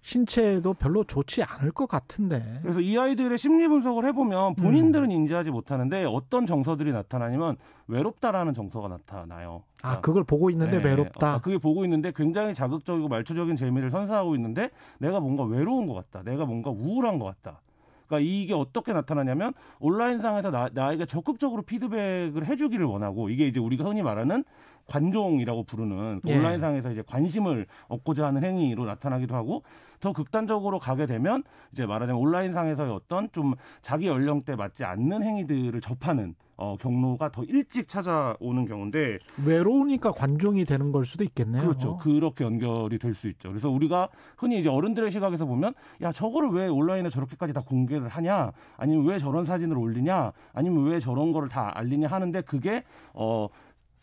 신체도 별로 좋지 않을 것 같은데. 그래서 이 아이들의 심리 분석을 해보면 본인들은 인지하지 못하는데 어떤 정서들이 나타나냐면 외롭다라는 정서가 나타나요. 그걸 보고 있는데 외롭다. 그게 보고 있는데 굉장히 자극적이고 말초적인 재미를 선사하고 있는데 내가 뭔가 외로운 것 같다. 내가 뭔가 우울한 것 같다. 그러니까 이게 어떻게 나타나냐면 온라인상에서 나에게 적극적으로 피드백을 해주기를 원하고 이게 이제 우리가 흔히 말하는 관종이라고 부르는 온라인상에서 이제 관심을 얻고자 하는 행위로 나타나기도 하고 더 극단적으로 가게 되면 이제 말하자면 온라인상에서의 어떤 좀 자기 연령대에 맞지 않는 행위들을 접하는 경로가 더 일찍 찾아오는 경우인데 외로우니까 관종이 되는 걸 수도 있겠네요. 그렇죠. 그렇게 연결이 될 수 있죠. 그래서 우리가 흔히 이제 어른들의 시각에서 보면 야 저거를 왜 온라인에 저렇게까지 다 공개를 하냐 아니면 왜 저런 사진을 올리냐 아니면 왜 저런 거를 다 알리냐 하는데 그게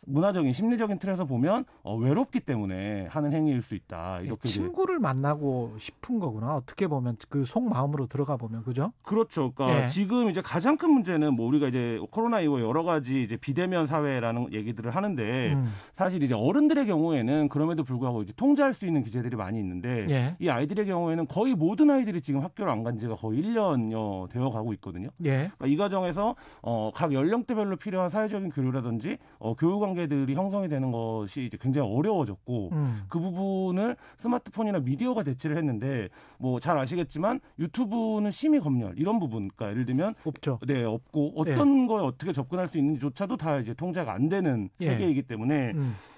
문화적인 심리적인 틀에서 보면 외롭기 때문에 하는 행위일 수 있다. 이렇게 친구를 만나고 싶은 거구나. 어떻게 보면 그 속마음으로 들어가 보면 그죠? 그렇죠. 그러니까 지금 이제 가장 큰 문제는 뭐 우리가 이제 코로나 이후에 여러 가지 이제 비대면 사회라는 얘기들을 하는데 사실 이제 어른들의 경우에는 그럼에도 불구하고 이제 통제할 수 있는 기제들이 많이 있는데 이 아이들의 경우에는 거의 모든 아이들이 지금 학교를 안 간 지가 거의 1년여 되어 가고 있거든요. 그러니까 이 과정에서 각 연령대별로 필요한 사회적인 교류라든지 교육 관계들이 형성이 되는 것이 이제 굉장히 어려워졌고 그 부분을 스마트폰이나 미디어가 대체를 했는데 뭐 잘 아시겠지만 유튜브는 심의 검열 이런 부분, 그러니까 예를 들면 없죠. 네, 없고 어떤 거에 어떻게 접근할 수 있는지조차도 다 이제 통제가 안 되는 세계이기 때문에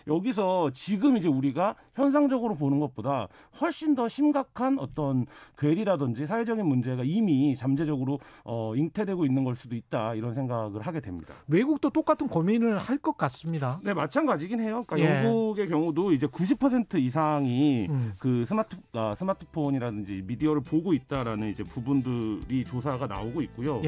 여기서 지금 이제 우리가 현상적으로 보는 것보다 훨씬 더 심각한 어떤 괴리라든지 사회적인 문제가 이미 잠재적으로 잉태되고 있는 걸 수도 있다 이런 생각을 하게 됩니다. 외국도 똑같은 고민을 할 것 같습니다. 네, 마찬가지긴 해요. 그러니까 영국의 경우도 이제 90% 이상이 그 스마트폰이라든지 미디어를 보고 있다라는 이제 부분들이 조사가 나오고 있고요.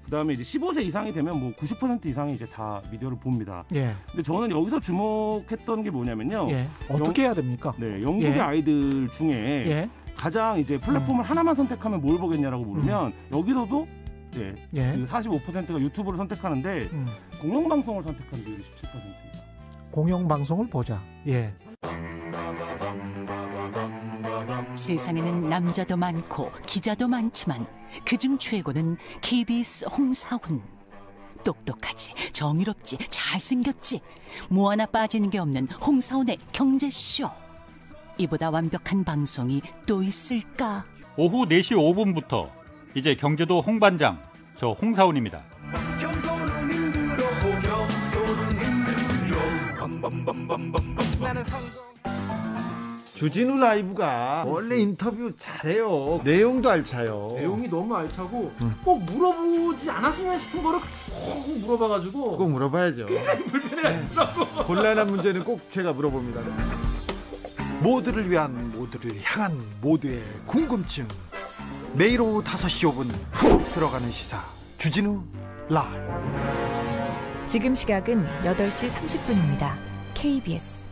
그다음에 이제 15세 이상이 되면 뭐 90% 이상이 이제 다 미디어를 봅니다. 근데 저는 여기서 주목했던 게 뭐냐면요. 어떻게 해야 됩니까? 네, 영국의 아이들 중에 가장 이제 플랫폼을 하나만 선택하면 뭘 보겠냐라고 물으면 여기서도 그 45%가 유튜브를 선택하는데 공영방송을 선택한 비율이 17%입니다. 공영방송을 보자. 세상에는 남자도 많고 기자도 많지만 그중 최고는 KBS 홍사훈. 똑똑하지, 정의롭지, 잘생겼지, 뭐 하나 빠지는 게 없는 홍사훈의 경제쇼. 이보다 완벽한 방송이 또 있을까? 오후 4시 5분부터 이제 경제도 홍반장, 저 홍사훈입니다. 주진우 라이브가 원래 인터뷰 잘해요. 내용도 알차요. 내용이 너무 알차고 꼭 물어보지 않았으면 싶은 거를 꼭 물어봐가지고 꼭 물어봐야죠. 굉장히 불편해하시더라고. 곤란한 문제는 꼭 제가 물어봅니다. 모두를 위한, 모두를 향한 모두의 궁금증. 매일 오후 5시 5분 훅 들어가는 시사 주진우 라이브. 지금 시각은 8시 30분입니다. KBS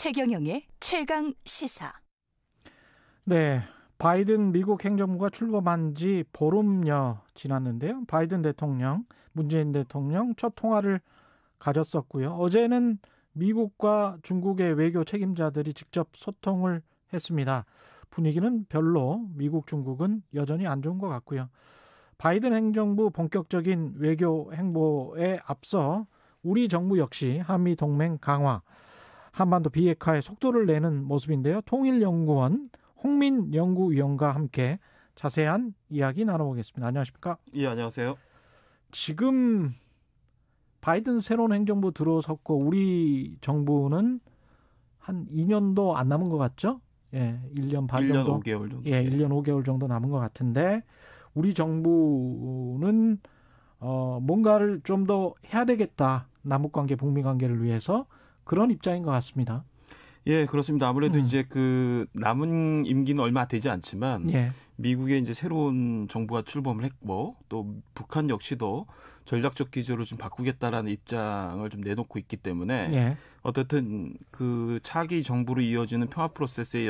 최경영의 최강 시사. 네, 바이든 미국 행정부가 출범한 지 보름여 지났는데요. 바이든 대통령, 문재인 대통령 첫 통화를 가졌었고요. 어제는 미국과 중국의 외교 책임자들이 직접 소통을 했습니다. 분위기는 별로 미국, 중국은 여전히 안 좋은 것 같고요. 바이든 행정부 본격적인 외교 행보에 앞서 우리 정부 역시 한미 동맹 강화, 한반도 비핵화에 속도를 내는 모습인데요. 통일연구원 홍민 연구위원과 함께 자세한 이야기 나눠보겠습니다. 안녕하십니까? 예, 안녕하세요. 지금 바이든 새로운 행정부 들어섰고 우리 정부는 한 2년도 안 남은 것 같죠? 예, 1년 반 1년 정도. 5개월 정도. 예, 1년 5개월 정도 남은 것 같은데 우리 정부는 뭔가를 좀 더 해야 되겠다. 남북관계, 북미관계를 위해서 그런 입장인 것 같습니다. 예, 그렇습니다. 아무래도 이제 그 남은 임기는 얼마 되지 않지만 예. 미국의 이제 새로운 정부가 출범을 했고 또 북한 역시도 전략적 기조를 좀 바꾸겠다라는 입장을 좀 내놓고 있기 때문에 예. 어떻든 그 차기 정부로 이어지는 평화 프로세스의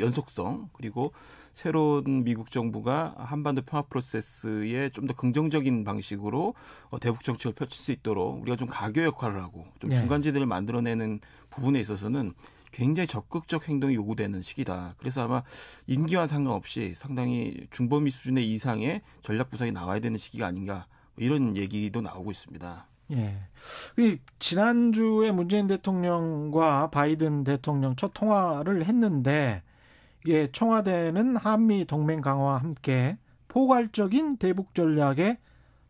연속성 그리고 새로운 미국 정부가 한반도 평화 프로세스에 좀 더 긍정적인 방식으로 대북 정책을 펼칠 수 있도록 우리가 좀 가교 역할을 하고 좀 예. 중간지대를 만들어내는 부분에 있어서는 굉장히 적극적 행동이 요구되는 시기다. 그래서 아마 임기와 상관없이 상당히 중범위 수준의 이상의 전략 구상이 나와야 되는 시기가 아닌가 이런 얘기도 나오고 있습니다. 예. 지난주에 문재인 대통령과 바이든 대통령 첫 통화를 했는데 이게 청와대는 한미 동맹 강화와 함께 포괄적인 대북 전략에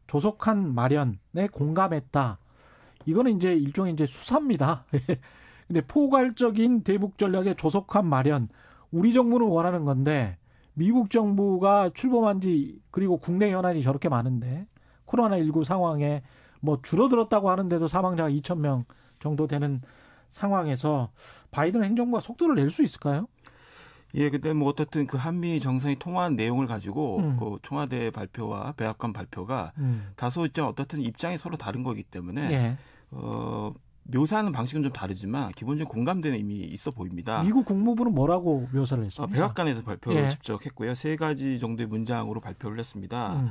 조속한 마련에 공감했다. 이거는 이제 일종의 이제 수사입니다. 근데 포괄적인 대북 전략의 조속한 마련, 우리 정부는 원하는 건데 미국 정부가 출범한 지 그리고 국내 현안이 저렇게 많은데 코로나19 상황에 뭐 줄어들었다고 하는데도 사망자가 2,000명 정도 되는 상황에서 바이든 행정부가 속도를 낼 수 있을까요? 예, 근데 뭐 어떻든 그 한미 정상이 통화한 내용을 가지고 그 청와대 발표와 백악관 발표가 다소 어떻든 입장이 서로 다른 거기 때문에 예. 묘사하는 방식은 좀 다르지만 기본적인 공감대는 이미 있어 보입니다. 미국 국무부는 뭐라고 묘사를 했습니까? 백악관에서 발표를 예. 직접 했고요. 3가지 정도의 문장으로 발표를 했습니다.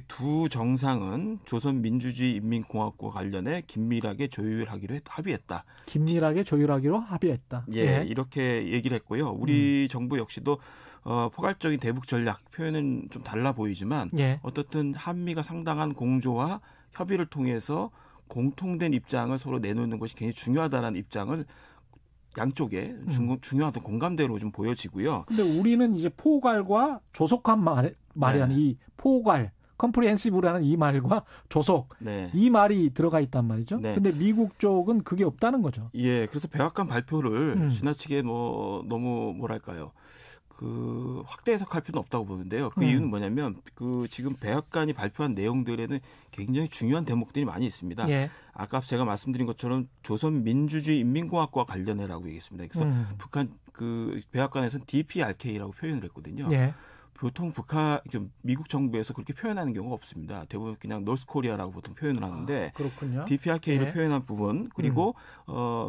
두 정상은 조선민주주의인민공화국과 관련해 긴밀하게 조율하기로 합의했다. 긴밀하게 조율하기로 합의했다. 예, 이렇게 얘기를 했고요. 우리 정부 역시도 포괄적인 대북 전략 표현은 좀 달라 보이지만 예. 어떻든 한미가 상당한 공조와 협의를 통해서 공통된 입장을 서로 내놓는 것이 굉장히 중요하다는 입장을 양쪽에 중요한 공감대로 좀 보여지고요. 근데 우리는 이제 포괄과 조속한 말이야. 이 포괄, 컴프리헨시브라는 이 말과 조속, 이 말이 들어가 있단 말이죠. 근데 미국 쪽은 그게 없다는 거죠. 예, 그래서 백악관 발표를 지나치게 너무 뭐랄까요. 확대 해석할 필요는 없다고 보는데요. 그 이유는 뭐냐면 지금 백악관이 발표한 내용들에는 굉장히 중요한 대목들이 많이 있습니다. 예. 아까 제가 말씀드린 것처럼 조선민주주의인민공화국과 관련해라고 얘기했습니다. 그래서 북한 백악관에서는 DPRK라고 표현을 했거든요. 예. 보통 미국 정부에서 그렇게 표현하는 경우가 없습니다. 대부분 그냥 노스코리아라고 보통 표현을 하는데 그렇군요. DPRK를 예. 표현한 부분 그리고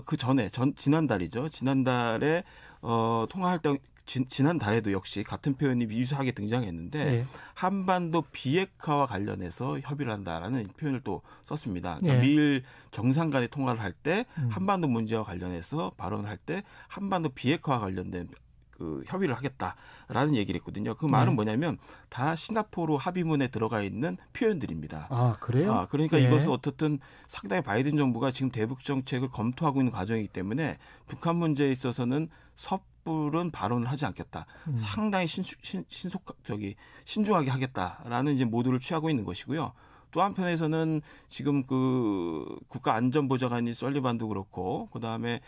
그 전에 지난달이죠. 지난달에 통화할 때 지난달에도 역시 같은 표현이 유사하게 등장했는데 예. 한반도 비핵화와 관련해서 협의를 한다라는 표현을 또 썼습니다. 그러니까 예. 미일 정상 간의 통화를 할 때 한반도 문제와 관련해서 발언을 할 때 한반도 비핵화와 관련된 협의를 하겠다라는 얘기를 했거든요. 그 말은 뭐냐면 다 싱가포르 합의문에 들어가 있는 표현들입니다. 아, 그래요? 그러니까 예. 이것은 어떻든 상당히 바이든 정부가 지금 대북 정책을 검토하고 있는 과정이기 때문에 북한 문제에 있어서는 섣불은 발언을 하지 않겠다. 상당히 신중하게 하겠다라는 이제 모드를 취하고 있는 것이고요. 또 한편에서는 지금 국가안전보좌관이 설리반도 그렇고 그다음에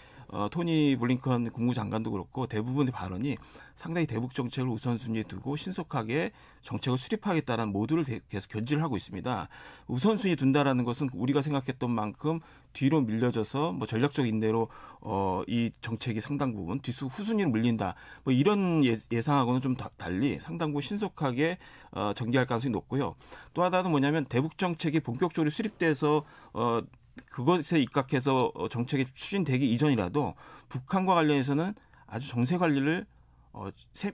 토니 블링컨 국무장관도 그렇고 대부분의 발언이 상당히 대북 정책을 우선순위에 두고 신속하게 정책을 수립하겠다는 모두를 계속 견지를 하고 있습니다. 우선순위에 둔다라는 것은 우리가 생각했던 만큼 뒤로 밀려져서 뭐 전략적 인내로 이 정책이 상당 부분 후순위로 밀린다. 뭐 이런 예상하고는 좀 달리 상당 부분 신속하게 전개할 가능성이 높고요. 또 하나는 뭐냐면 대북 정책이 본격적으로 수립돼서 그것에 입각해서 정책이 추진되기 이전이라도 북한과 관련해서는 아주 정세 관리를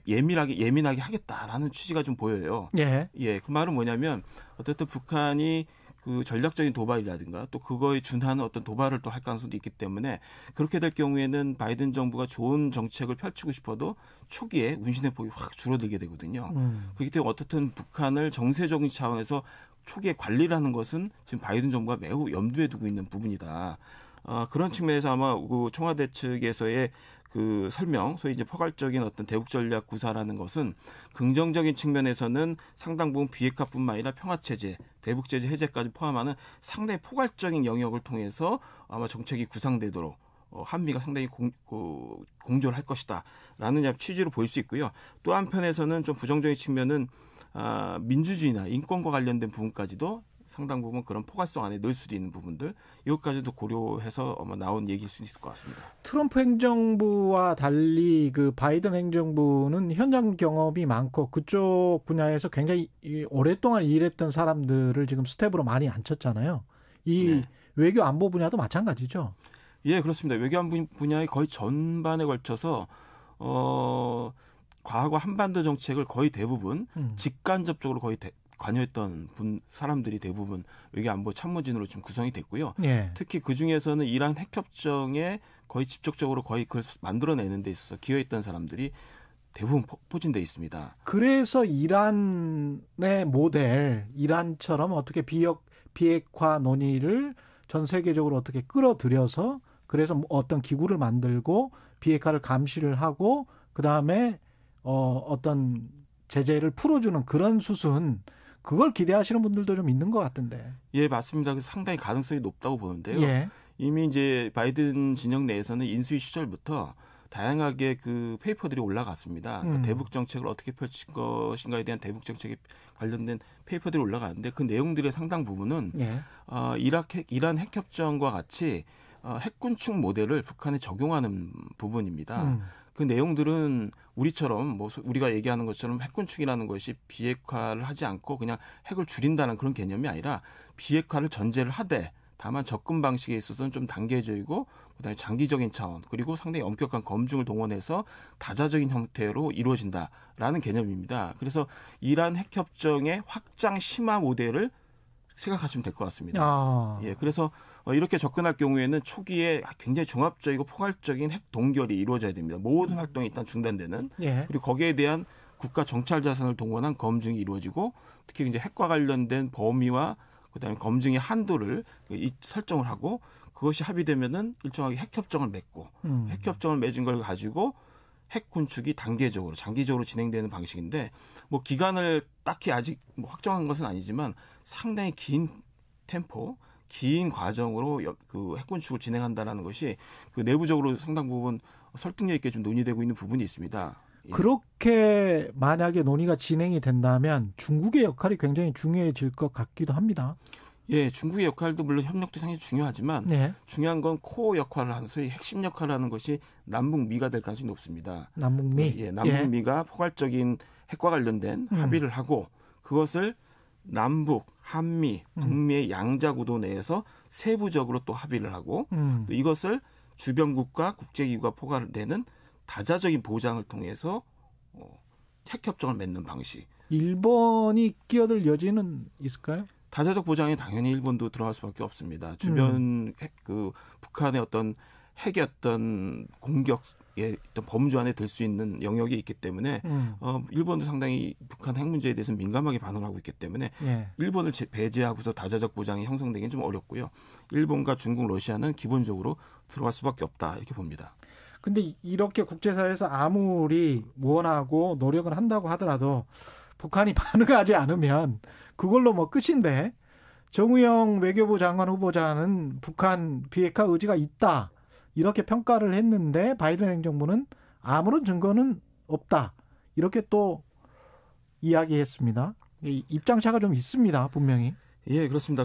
예민하게 하겠다라는 취지가 좀 보여요. 예. 예, 그 말은 뭐냐면 어쨌든 북한이 그 전략적인 도발이라든가 또 그거에 준하는 어떤 도발을 또 할 가능성도 있기 때문에 그렇게 될 경우에는 바이든 정부가 좋은 정책을 펼치고 싶어도 초기에 운신의 폭이 확 줄어들게 되거든요. 그렇기 때문에 어떻든 북한을 정세적인 차원에서 초기에 관리를 하는 것은 지금 바이든 정부가 매우 염두에 두고 있는 부분이다. 그런 측면에서 아마 그 청와대 측에서의 그 설명, 소위 이제 포괄적인 어떤 대북 전략 구사라는 것은 긍정적인 측면에서는 상당 부분 비핵화뿐만 아니라 평화 체제, 대북 제재 해제까지 포함하는 상당히 포괄적인 영역을 통해서 아마 정책이 구상되도록 한미가 상당히 공조를 할 것이다라는 취지로 보일 수 있고요. 또 한편에서는 좀 부정적인 측면은 민주주의나 인권과 관련된 부분까지도 상당 부분 그런 포괄성 안에 넣을 수도 있는 부분들 이것까지도 고려해서 아마 나온 얘기일 수 있을 것 같습니다. 트럼프 행정부와 달리 그 바이든 행정부는 현장 경험이 많고 그쪽 분야에서 굉장히 오랫동안 일했던 사람들을 지금 스텝으로 많이 앉혔잖아요. 이 외교 안보 분야도 마찬가지죠. 예, 그렇습니다. 외교 안보 분야의 거의 전반에 걸쳐서 과거 한반도 정책을 거의 대부분 직간접적으로 거의 관여했던 사람들이 대부분 외교안보 참모진으로 좀 구성이 됐고요. 예. 특히 그중에서는 이란 핵협정에 거의 직접적으로 거의 그걸 만들어내는 데 있어서 기여했던 사람들이 대부분 포진돼 있습니다. 그래서 이란의 모델, 이란처럼 어떻게 비핵화 논의를 전 세계적으로 어떻게 끌어들여서 그래서 어떤 기구를 만들고 비핵화를 감시를 하고 그다음에 어떤 제재를 풀어주는 그런 수순 그걸 기대하시는 분들도 좀 있는 것 같은데. 예, 맞습니다. 그래서 상당히 가능성이 높다고 보는데요. 예. 이미 이제 바이든 진영 내에서는 인수위 시절부터 다양하게 그 페이퍼들이 올라갔습니다. 그러니까 대북 정책을 어떻게 펼칠 것인가에 대한 대북 정책에 관련된 페이퍼들이 올라가는데 그 내용들의 상당 부분은 이란 핵협정과 같이 핵군축 모델을 북한에 적용하는 부분입니다. 그 내용들은 우리처럼 뭐 우리가 얘기하는 것처럼 핵군축이라는 것이 비핵화를 하지 않고 그냥 핵을 줄인다는 그런 개념이 아니라 비핵화를 전제를 하되 다만 접근 방식에 있어서는 좀 단계적이고 그다음에 장기적인 차원 그리고 상당히 엄격한 검증을 동원해서 다자적인 형태로 이루어진다라는 개념입니다. 그래서 이란 핵협정의 확장 심화 모델을 생각하시면 될 것 같습니다. 예, 그래서 이렇게 접근할 경우에는 초기에 굉장히 종합적이고 포괄적인 핵 동결이 이루어져야 됩니다. 모든 활동이 일단 중단되는 그리고 거기에 대한 국가 정찰 자산을 동원한 검증이 이루어지고 특히 이제 핵과 관련된 범위와 그다음에 검증의 한도를 설정을 하고 그것이 합의되면은 일정하게 핵협정을 맺고 핵협정을 맺은 걸 가지고 핵 군축이 단계적으로 장기적으로 진행되는 방식인데 뭐 기간을 딱히 아직 뭐 확정한 것은 아니지만 상당히 긴 템포, 긴 과정으로 그 핵 군축을 진행한다라는 것이 그 내부적으로 상당 부분 설득력 있게 좀 논의되고 있는 부분이 있습니다. 그렇게 만약에 논의가 진행이 된다면 중국의 역할이 굉장히 중요해질 것 같기도 합니다. 예, 중국의 역할도 물론 협력도 상당히 중요하지만 중요한 건 코어 역할을 하는 소위 핵심 역할을 하는 것이 남북미가 될 가능성이 높습니다. 남북미? 예, 남북미가 포괄적인 핵과 관련된 합의를 하고 그것을 남북, 한미, 북미의 양자 구도 내에서 세부적으로 또 합의를 하고 또 이것을 주변국과 국제기구가 포괄되는 다자적인 보장을 통해서 핵협정을 맺는 방식. 일본이 끼어들 여지는 있을까요? 다자적 보장에 당연히 일본도 들어갈 수밖에 없습니다. 주변 북한의 어떤 핵의 어떤 공격의 어떤 범주 안에 들 수 있는 영역이 있기 때문에 일본도 상당히 북한 핵 문제에 대해서 민감하게 반응하고 있기 때문에 일본을 배제하고서 다자적 보장이 형성되기는 좀 어렵고요. 일본과 중국, 러시아는 기본적으로 들어갈 수밖에 없다 이렇게 봅니다. 근데 이렇게 국제사회에서 아무리 원하고 노력을 한다고 하더라도 북한이 반응하지 않으면 그걸로 뭐 끝인데 정우영 외교부 장관 후보자는 북한 비핵화 의지가 있다 이렇게 평가를 했는데 바이든 행정부는 아무런 증거는 없다 이렇게 또 이야기했습니다. 입장차가 좀 있습니다 분명히. 예, 그렇습니다.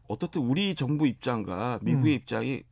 어떻든 우리 정부 입장과 미국의 입장이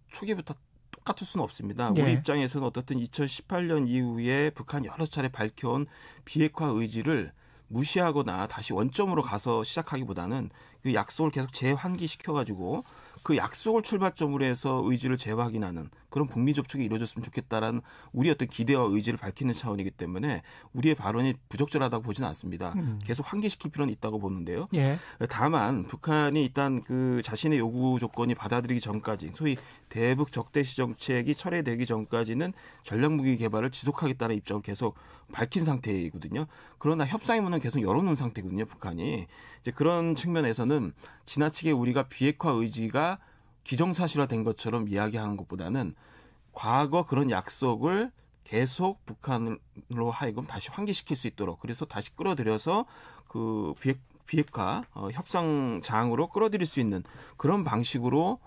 초기부터 똑같을 수는 없습니다. 우리 입장에서는 어떻든 2018년 이후에 북한 여러 차례 밝혀온 비핵화 의지를 무시하거나 다시 원점으로 가서 시작하기보다는 그 약속을 계속 재환기시켜가지고 그 약속을 출발점으로 해서 의지를 재확인하는 그런 북미 접촉이 이루어졌으면 좋겠다라는 우리 어떤 기대와 의지를 밝히는 차원이기 때문에 우리의 발언이 부적절하다고 보지는 않습니다. 계속 환기시킬 필요는 있다고 보는데요. 예. 다만 북한이 일단 그 자신의 요구 조건이 받아들이기 전까지 소위 대북 적대시 정책이 철회되기 전까지는 전략무기 개발을 지속하겠다는 입장을 계속 밝힌 상태이거든요. 그러나 협상의 문은 계속 열어놓은 상태거든요. 북한이. 이제 그런 측면에서는 지나치게 우리가 비핵화 의지가 기정사실화된 것처럼 이야기하는 것보다는 과거 그런 약속을 계속 북한으로 하여금 다시 환기시킬 수 있도록 그래서 다시 끌어들여서 그 비핵화 협상장으로 끌어들일 수 있는 그런 방식으로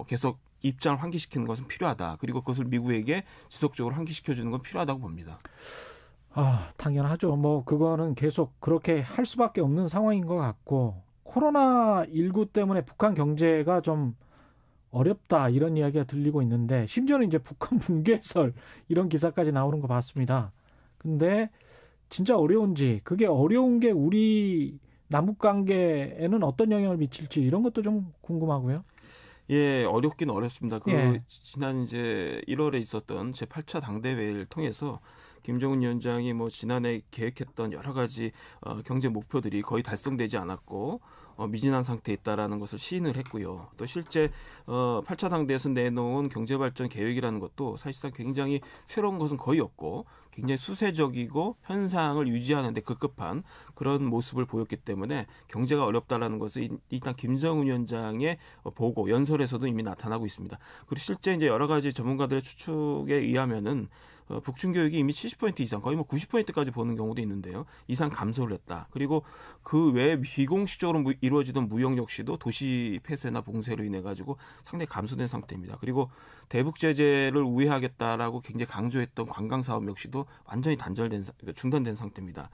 계속 입장을 환기시키는 것은 필요하다. 그리고 그것을 미국에게 지속적으로 환기시켜주는 건 필요하다고 봅니다. 당연하죠. 뭐 그거는 계속 그렇게 할 수밖에 없는 상황인 것 같고 코로나19 때문에 북한 경제가 좀 어렵다 이런 이야기가 들리고 있는데 심지어는 이제 북한 붕괴설 이런 기사까지 나오는 거 봤습니다. 근데 진짜 어려운지 그게 어려운 게 우리 남북 관계에는 어떤 영향을 미칠지 이런 것도 좀 궁금하고요. 예, 어렵긴 어렵습니다. 지난 이제 1월에 있었던 제8차 당대회를 통해서 김정은 위원장이 뭐 지난해 계획했던 여러 가지 경제 목표들이 거의 달성되지 않았고 미진한 상태에 있다라는 것을 시인을 했고요. 또 실제 8차 당대에서 내놓은 경제발전 계획이라는 것도 사실상 굉장히 새로운 것은 거의 없고 굉장히 수세적이고 현상을 유지하는 데 급급한 그런 모습을 보였기 때문에 경제가 어렵다라는 것을 일단 김정은 위원장의 보고 연설에서도 이미 나타나고 있습니다. 그리고 실제 이제 여러 가지 전문가들의 추측에 의하면은 북중 교육이 이미 70% 이상 거의 뭐 90%까지 보는 경우도 있는데요. 이상 감소를 했다. 그리고 그 외에 비공식적으로 이루어지던 무역 역시도 도시 폐쇄나 봉쇄로 인해 가지고 상당히 감소된 상태입니다. 그리고 대북 제재를 우회하겠다라고 굉장히 강조했던 관광 사업 역시도 완전히 중단된 상태입니다.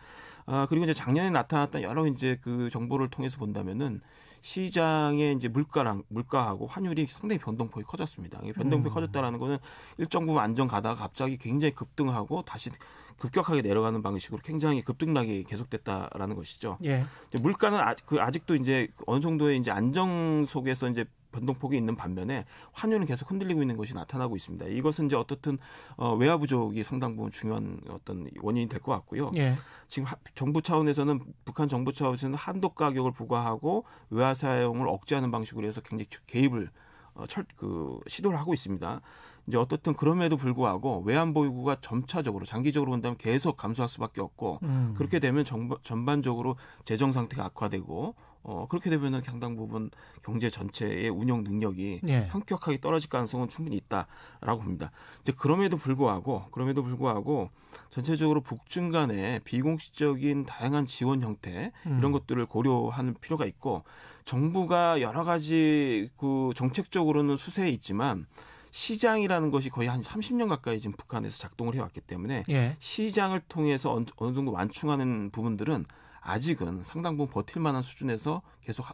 그리고 이제 작년에 나타났던 여러 이제 그 정보를 통해서 본다면은 시장의 이제 물가하고 환율이 상당히 변동폭이 커졌습니다. 변동폭이 커졌다라는 거는 일정 부분 안정 가다가 갑자기 굉장히 급등하고 다시 급격하게 내려가는 방식으로 굉장히 급등락이 계속됐다라는 것이죠. 예. 물가는 아직도 이제 어느 정도의 이제 안정 속에서 이제 변동폭이 있는 반면에 환율은 계속 흔들리고 있는 것이 나타나고 있습니다. 이것은 이제 어떻든 외화 부족이 상당 부분 중요한 어떤 원인이 될 것 같고요. 예. 지금 정부 차원에서는 북한 정부 차원에서는 한도 가격을 부과하고 외화 사용을 억제하는 방식으로 해서 굉장히 개입을 시도를 하고 있습니다. 이제 어떻든 그럼에도 불구하고 외환 보유고가 점차적으로 장기적으로 본다면 계속 감소할 수밖에 없고 그렇게 되면 전반적으로 재정 상태가 악화되고 그렇게 되면은 상당 부분 경제 전체의 운영 능력이 현격하게 떨어질 가능성은 충분히 있다라고 봅니다. 이제 그럼에도 불구하고 전체적으로 북중 간의 비공식적인 다양한 지원 형태 이런 것들을 고려하는 필요가 있고 정부가 여러 가지 그 정책적으로는 수세에 있지만 시장이라는 것이 거의 한 30년 가까이 지금 북한에서 작동을 해왔기 때문에 시장을 통해서 어느 정도 완충하는 부분들은 아직은 상당 부분 버틸 만한 수준에서 계속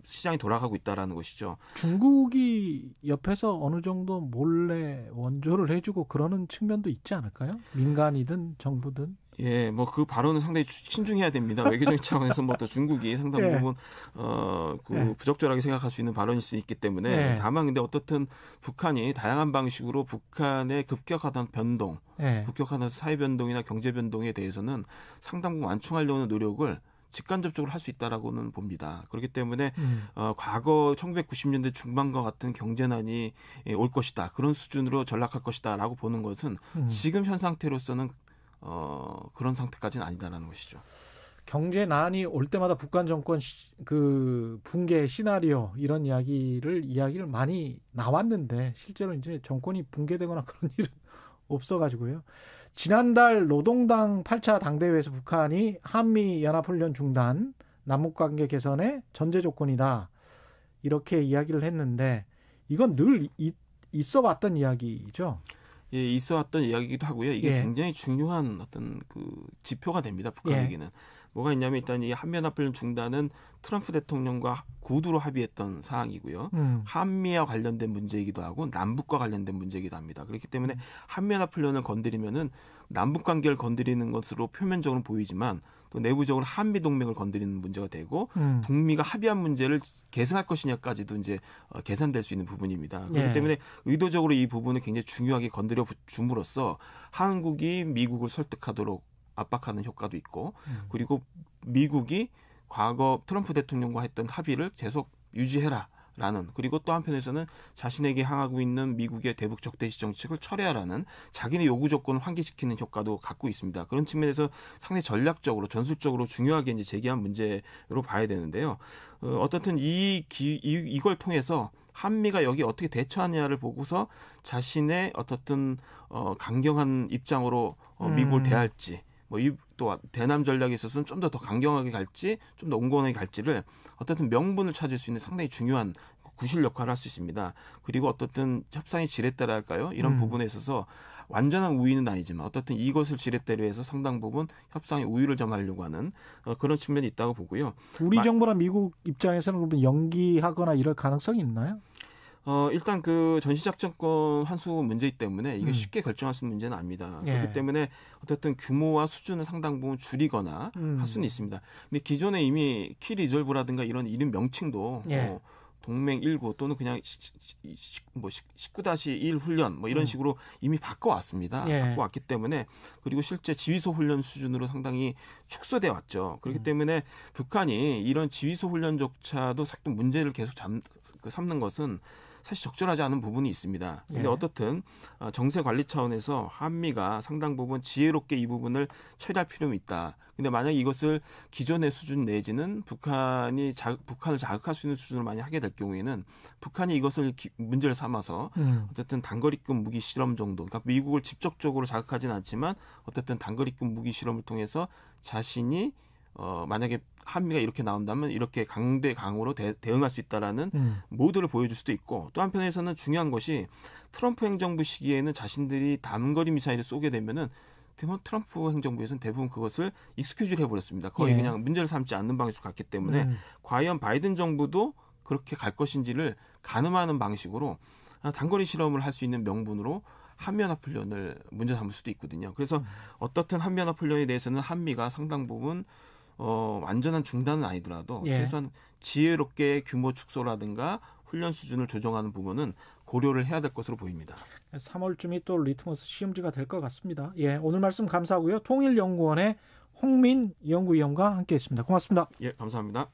시장이 돌아가고 있다라는 것이죠. 중국이 옆에서 어느 정도 몰래 원조를 해주고 그러는 측면도 있지 않을까요? 민간이든 정부든. 예, 뭐 그 발언은 상당히 신중해야 됩니다. 외교적인 차원에서 뭐 또 중국이 상당 부분 부적절하게 생각할 수 있는 발언일 수 있기 때문에 다만 근데 어떻든 북한이 다양한 방식으로 북한의 급격하던 변동, 급격한 사회 변동이나 경제 변동에 대해서는 상당 부분 완충하려는 노력을 직간접적으로 할 수 있다라고는 봅니다. 그렇기 때문에 과거 1990년대 중반과 같은 경제난이 올 것이다. 그런 수준으로 전락할 것이다라고 보는 것은 지금 현 상태로서는 그런 상태까지는 아니다라는 것이죠. 경제난이 올 때마다 북한 정권 그 붕괴 시나리오 이런 이야기를 많이 나왔는데 실제로 이제 정권이 붕괴되거나 그런 일은 없어가지고요. 지난달 노동당 8차 당대회에서 북한이 한미 연합훈련 중단, 남북관계 개선의 전제 조건이다 이렇게 이야기를 했는데 이건 늘 있어왔던 이야기죠. 예, 있어왔던 이야기이기도 하고요. 이게 굉장히 중요한 어떤 그 지표가 됩니다. 북한에게는. 뭐가 있냐면 일단 이 한미연합훈련 중단은 트럼프 대통령과 구두로 합의했던 사항이고요. 한미와 관련된 문제이기도 하고 남북과 관련된 문제이기도 합니다. 그렇기 때문에 한미연합훈련을 건드리면은 남북 관계를 건드리는 것으로 표면적으로 보이지만 또 내부적으로 한미 동맹을 건드리는 문제가 되고 북미가 합의한 문제를 계승할 것이냐까지도 이제 계산될 수 있는 부분입니다. 그렇기 때문에 의도적으로 이 부분을 굉장히 중요하게 건드려 줌으로써 한국이 미국을 설득하도록 압박하는 효과도 있고 그리고 미국이 과거 트럼프 대통령과 했던 합의를 계속 유지해라라는 그리고 또 한편에서는 자신에게 향하고 있는 미국의 대북 적대시 정책을 철회하라는 자기네 요구 조건을 환기시키는 효과도 갖고 있습니다. 그런 측면에서 상당히 전략적으로 전술적으로 중요하게 이제 제기한 문제로 봐야 되는데요. 어떻든 이걸 통해서 한미가 여기 어떻게 대처하느냐를 보고서 자신의 어떻든 강경한 입장으로 미국을 대할지 또 대남 전략에 있어서는 좀 더 강경하게 갈지 좀 더 온건하게 갈지를 어떻든 명분을 찾을 수 있는 상당히 중요한 구실 역할을 할 수 있습니다. 그리고 어떻든 협상의 지렛대라 할까요? 이런 부분에 있어서 완전한 우위는 아니지만 어떻든 이것을 지렛대로 해서 상당 부분 협상의 우위를 점하려고 하는 그런 측면이 있다고 보고요. 우리 정부나 미국 입장에서는 그러면 연기하거나 이럴 가능성이 있나요? 일단 그 전시작전권 환수 문제이기 때문에 이게 쉽게 결정할 수 있는 문제는 아닙니다. 그렇기 때문에 어쨌든 규모와 수준을 상당 부분 줄이거나 할 수는 있습니다. 근데 기존에 이미 키 리졸브라든가 이런 이름 명칭도 동맹 1구 또는 그냥 19-1 훈련 뭐 이런 식으로 이미 바꿔왔습니다. 바꿔왔기 때문에 그리고 실제 지휘소 훈련 수준으로 상당히 축소돼 왔죠. 그렇기 때문에 북한이 이런 지휘소 훈련조차도 사실 문제를 계속 삼는 것은 사실 적절하지 않은 부분이 있습니다. 근데 어떻든 정세 관리 차원에서 한미가 상당 부분 지혜롭게 이 부분을 처리할 필요는 있다. 근데 만약 이것을 기존의 수준 내지는 북한을 자극할 수 있는 수준으로 많이 하게 될 경우에는 북한이 이것을 문제를 삼아서 어쨌든 단거리급 무기 실험 정도, 그러니까 미국을 직접적으로 자극하지는 않지만 어쨌든 단거리급 무기 실험을 통해서 자신이 만약에 한미가 이렇게 나온다면 이렇게 강으로 대응할 수 있다라는 모드를 보여줄 수도 있고 또 한편에서는 중요한 것이 트럼프 행정부 시기에는 자신들이 단거리 미사일을 쏘게 되면은 트럼프 행정부에서는 대부분 그것을 익스큐즈를 해버렸습니다. 거의 그냥 문제를 삼지 않는 방식으로 갔기 때문에 과연 바이든 정부도 그렇게 갈 것인지를 가늠하는 방식으로 단거리 실험을 할 수 있는 명분으로 한미연합훈련을 문제 삼을 수도 있거든요. 그래서 어떻든 한미연합훈련에 대해서는 한미가 상당 부분 완전한 중단은 아니더라도 최소한 지혜롭게 규모 축소라든가 훈련 수준을 조정하는 부분은 고려를 해야 될 것으로 보입니다. 3월쯤이 또 리트머스 시험지가 될 것 같습니다. 오늘 말씀 감사하고요. 통일연구원의 홍민 연구위원과 함께했습니다. 고맙습니다. 감사합니다.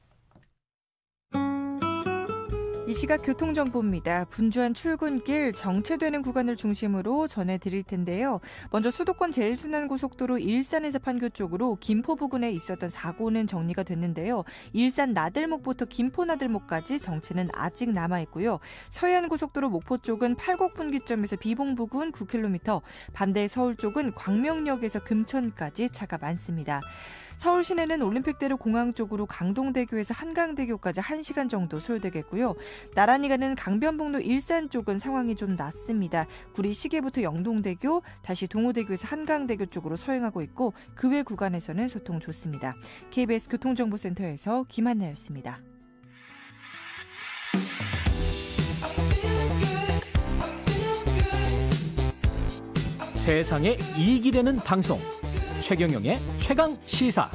이 시각 교통정보입니다. 분주한 출근길 정체되는 구간을 중심으로 전해드릴 텐데요. 먼저 수도권 제일순환고속도로 일산에서 판교 쪽으로 김포 부근에 있었던 사고는 정리가 됐는데요. 일산 나들목부터 김포 나들목까지 정체는 아직 남아있고요. 서해안고속도로 목포 쪽은 팔곡분기점에서 비봉 부근 9km, 반대 서울 쪽은 광명역에서 금천까지 차가 많습니다. 서울 시내는 올림픽대로 공항 쪽으로 강동대교에서 한강대교까지 1시간 정도 소요되겠고요. 나란히 가는 강변북로 일산 쪽은 상황이 좀 낫습니다. 구리 시계부터 영동대교, 다시 동호대교에서 한강대교 쪽으로 서행하고 있고 그 외 구간에서는 소통 좋습니다. KBS 교통정보센터에서 김한나였습니다. 세상에 이익이 되는 방송 최경영의 최강 시사.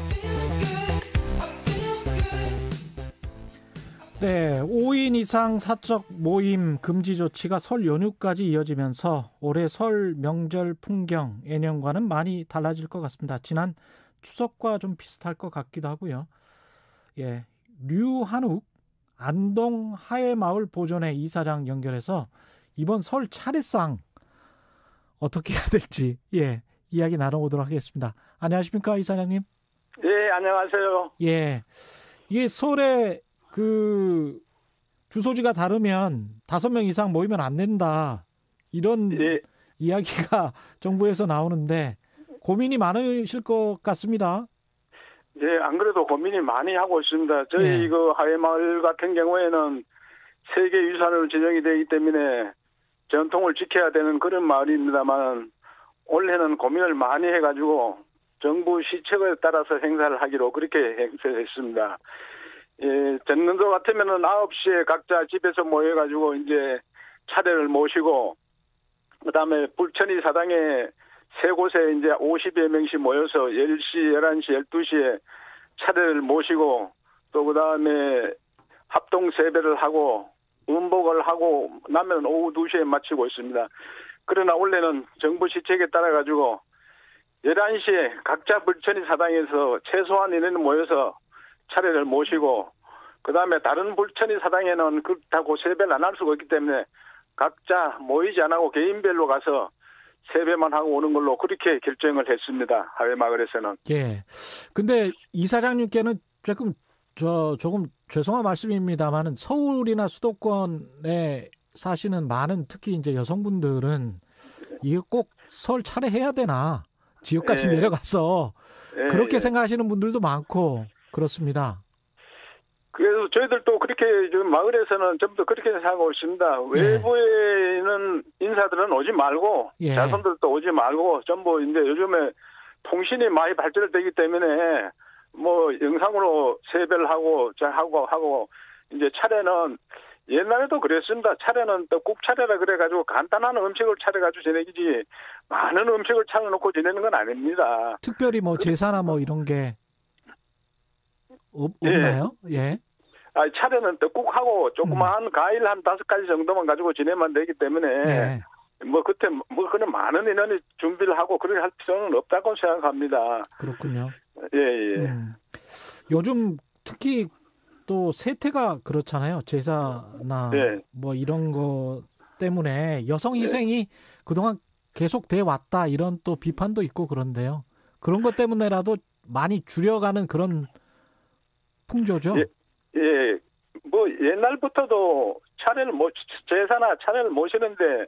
5인 이상 사적 모임 금지 조치가 설 연휴까지 이어지면서 올해 설 명절 풍경 예년과는 많이 달라질 것 같습니다. 지난 추석과 좀 비슷할 것 같기도 하고요. 류한욱 안동 하회마을 보존회 이사장 연결해서 이번 설 차례상 어떻게 해야 될지 이야기 나눠보도록 하겠습니다. 안녕하십니까, 이사장님? 안녕하세요. 이게 설에 주소지가 다르면 5명 이상 모이면 안 된다. 이런 이야기가 정부에서 나오는데 고민이 많으실 것 같습니다. 안 그래도 고민이 많이 하고 있습니다. 저희 하회마을 같은 경우에는 세계유산으로 지정이 되기 때문에 전통을 지켜야 되는 그런 마을입니다만 올해는 고민을 많이 해가지고 정부 시책에 따라서 행사를 하기로 그렇게 행사했습니다. 예, 전년도 같으면은 9시에 각자 집에서 모여가지고 이제 차례를 모시고, 그 다음에 불천이 사당에 세 곳에 이제 50여 명씩 모여서 10시, 11시, 12시에 차례를 모시고, 또 그 다음에 합동 세배를 하고, 음복을 하고 나면 오후 2시에 마치고 있습니다. 그러나 원래는 정부 시책에 따라가지고 11시에 각자 불천이 사당에서 최소한 인원이 모여서 차례를 모시고, 그 다음에 다른 불천이 사당에는 그렇다고 세배를 안 할 수가 있기 때문에 각자 모이지 않고 개인별로 가서 세배만 하고 오는 걸로 그렇게 결정을 했습니다. 하회마을에서는. 예. 근데 이사장님께는 조금 죄송한 말씀입니다만은 서울이나 수도권에 사시는 많은 특히 이제 여성분들은 이게 꼭 설 차례해야 되나? 지역까지 예. 내려가서 그렇게 생각하시는 분들도 많고 그렇습니다. 그래서 저희들도 그렇게 지금 마을에서는 전부 다 그렇게 생각하고 있습니다. 외부에 있는 인사들은 오지 말고 자손들도 오지 말고 전부 이제 요즘에 통신이 많이 발전되기 때문에 뭐 영상으로 세배를 하고 이제 차례는 옛날에도 그랬습니다. 차례는 떡국 차례라 그래가지고 간단한 음식을 차려가지고 지내기지 많은 음식을 차려놓고 지내는 건 아닙니다. 특별히 뭐 제사나 뭐 이런 게 없나요? 예. 차례는 떡국하고 조그마한 과일 한 5가지 정도만 가지고 지내면 되기 때문에 뭐 그때 뭐 그런 많은 인원이 준비를 하고 그렇게 할 필요는 없다고 생각합니다. 그렇군요. 예. 요즘 특히 또 세태가 그렇잖아요. 제사나 뭐 이런 거 때문에 여성 희생이 그동안 계속 돼 왔다 이런 또 비판도 있고 그런데요. 그런 것 때문에라도 많이 줄여가는 그런 풍조죠. 예. 뭐 옛날부터도 제사나 차례를 모시는데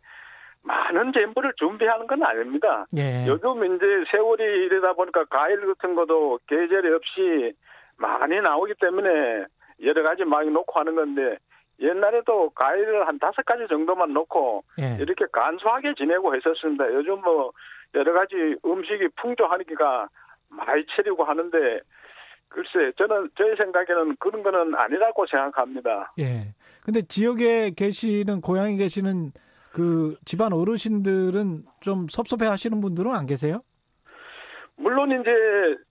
많은 제물을 준비하는 건 아닙니다. 요즘 이제 세월이 이러다 보니까 과일 같은 것도 계절이 없이 많이 나오기 때문에 여러 가지 많이 놓고 하는 건데 옛날에도 과일을 한 5가지 정도만 놓고 이렇게 간소하게 지내고 했었습니다. 요즘 뭐 여러 가지 음식이 풍조하니까 많이 차리고 하는데 글쎄 저희 생각에는 그런 거는 아니라고 생각합니다. 예. 근데 지역에 고향에 계시는 그 집안 어르신들은 좀 섭섭해 하시는 분들은 안 계세요? 물론 이제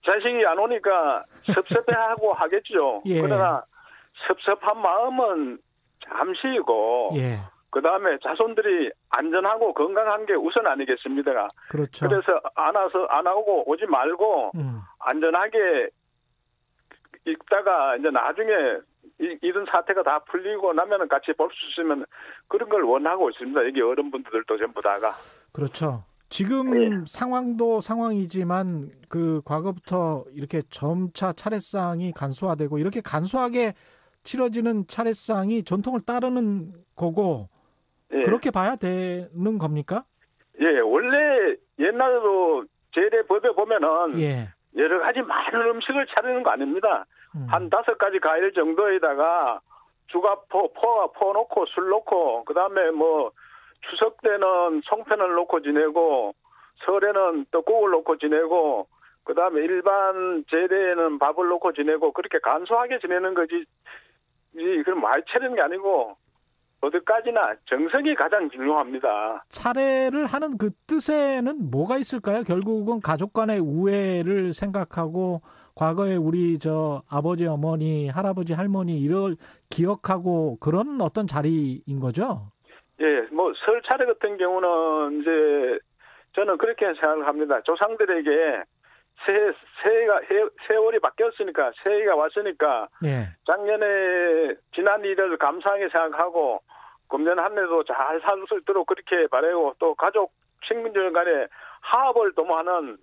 자식이 안 오니까 섭섭해하고 하겠죠. 그러나 섭섭한 마음은 잠시이고 그 다음에 자손들이 안전하고 건강한 게 우선 아니겠습니까? 그렇죠. 그래서 안 오고 오지 말고 안전하게 있다가 이제 나중에 이런 사태가 다 풀리고 나면은 같이 볼 수 있으면 그런 걸 원하고 있습니다. 여기 어른분들도 전부 다가. 그렇죠. 지금 상황도 상황이지만 그 과거부터 이렇게 점차 차례상이 간소화되고 이렇게 간소하게 치러지는 차례상이 전통을 따르는 거고 그렇게 봐야 되는 겁니까? 예, 원래 옛날에도 제례법에 보면은 여러 가지 많은 음식을 차리는 거 아닙니다. 한 5가지 과일 정도에다가 포 놓고 술 놓고 그다음에 뭐 추석 때는 송편을 놓고 지내고 설에는 떡국을 놓고 지내고 그다음에 일반 제례에는 밥을 놓고 지내고 그렇게 간소하게 지내는 거지. 그럼 많이 차리는 게 아니고 어디까지나 정성이 가장 중요합니다. 차례를 하는 그 뜻에는 뭐가 있을까요? 결국은 가족 간의 우애를 생각하고 과거에 우리 아버지, 어머니, 할아버지, 할머니 이걸 기억하고 그런 어떤 자리인 거죠? 예, 뭐 설 차례 같은 경우는 이제 저는 그렇게 생각을 합니다. 조상들에게 세월이 바뀌었으니까 새해가 왔으니까 작년에 지난 일을 감사하게 생각하고 금년 한 해도 잘 살 수 있도록 그렇게 바라고 또 가족 친구들 간에 화합을 도모하는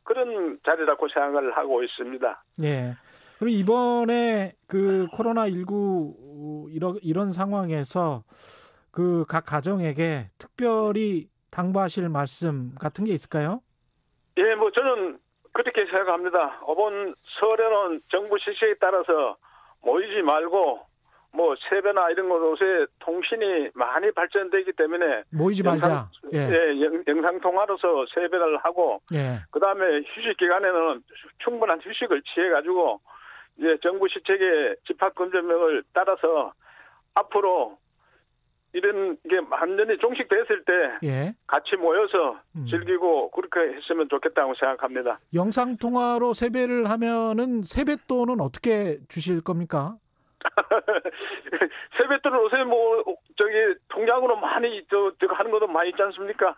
그런 자리라고 생각을 하고 있습니다. 예. 그럼 이번에 그 코로나19 이런 상황에서 그 각 가정에게 특별히 당부하실 말씀 같은 게 있을까요? 예, 뭐 저는 그렇게 생각합니다. 이번 설에는 정부 지시에 따라서 모이지 말고 뭐 세배나 이런 것 요새 통신이 많이 발전되기 때문에 모이지 말자. 영상 통화로서 세배를 하고 그다음에 휴식 기간에는 충분한 휴식을 취해 가지고 이제 정부 시책의 집합금전명을 따라서 앞으로 이런 게 완전히 종식됐을 때 같이 모여서 즐기고 그렇게 했으면 좋겠다고 생각합니다. 영상 통화로 세배를 하면은 세뱃돈은 어떻게 주실 겁니까? 세뱃돈은 요새 뭐 저기 통장으로 많이 저 하는 것도 많이 있지 않습니까?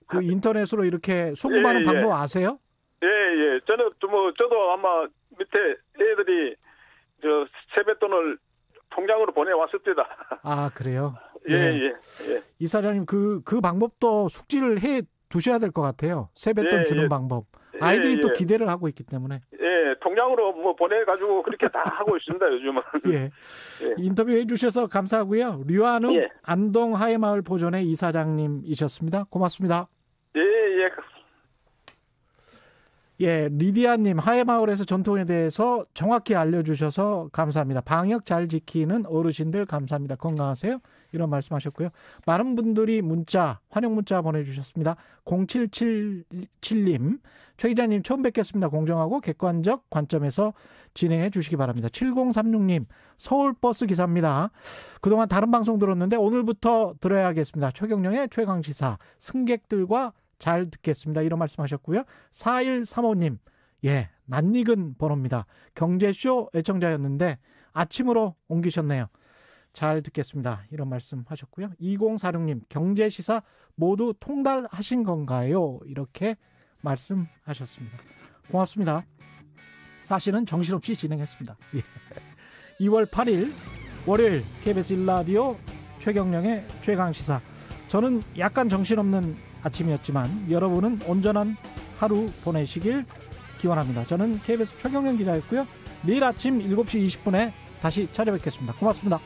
그 인터넷으로 이렇게 송금하는 방법 아세요? 저는 저도 아마 밑에 애들이 저 세뱃돈을 통장으로 보내왔습니다. 그래요? 예. 이사장님 그 방법도 숙지를 해 두셔야 될 것 같아요. 세뱃돈 주는 방법. 아이들이 또 기대를 하고 있기 때문에. 통장으로 뭐 보내가지고 그렇게 다 하고 있습니다, 요즘은. 인터뷰 해주셔서 감사하고요. 류한웅 안동 하회마을 보존회 이사장님이셨습니다. 고맙습니다. 리디아님 하회마을에서 전통에 대해서 정확히 알려주셔서 감사합니다. 방역 잘 지키는 어르신들 감사합니다. 건강하세요. 이런 말씀하셨고요. 많은 분들이 환영 문자 보내주셨습니다. 0777님, 최 기자님 처음 뵙겠습니다. 공정하고 객관적 관점에서 진행해 주시기 바랍니다. 7036님, 서울버스 기사입니다. 그동안 다른 방송 들었는데 오늘부터 들어야겠습니다. 최경영의 최강시사 승객들과 잘 듣겠습니다. 이런 말씀하셨고요. 4135님, 낯익은 번호입니다. 경제쇼 애청자였는데 아침으로 옮기셨네요. 잘 듣겠습니다. 이런 말씀하셨고요. 2046님, 경제시사 모두 통달하신 건가요? 이렇게 말씀하셨습니다. 고맙습니다. 사실은 정신없이 진행했습니다. 2월 8일 월요일 KBS 1라디오 최경영의 최강시사. 저는 약간 정신없는 아침이었지만 여러분은 온전한 하루 보내시길 기원합니다. 저는 KBS 최경영 기자였고요. 내일 아침 7시 20분에 다시 찾아뵙겠습니다. 고맙습니다.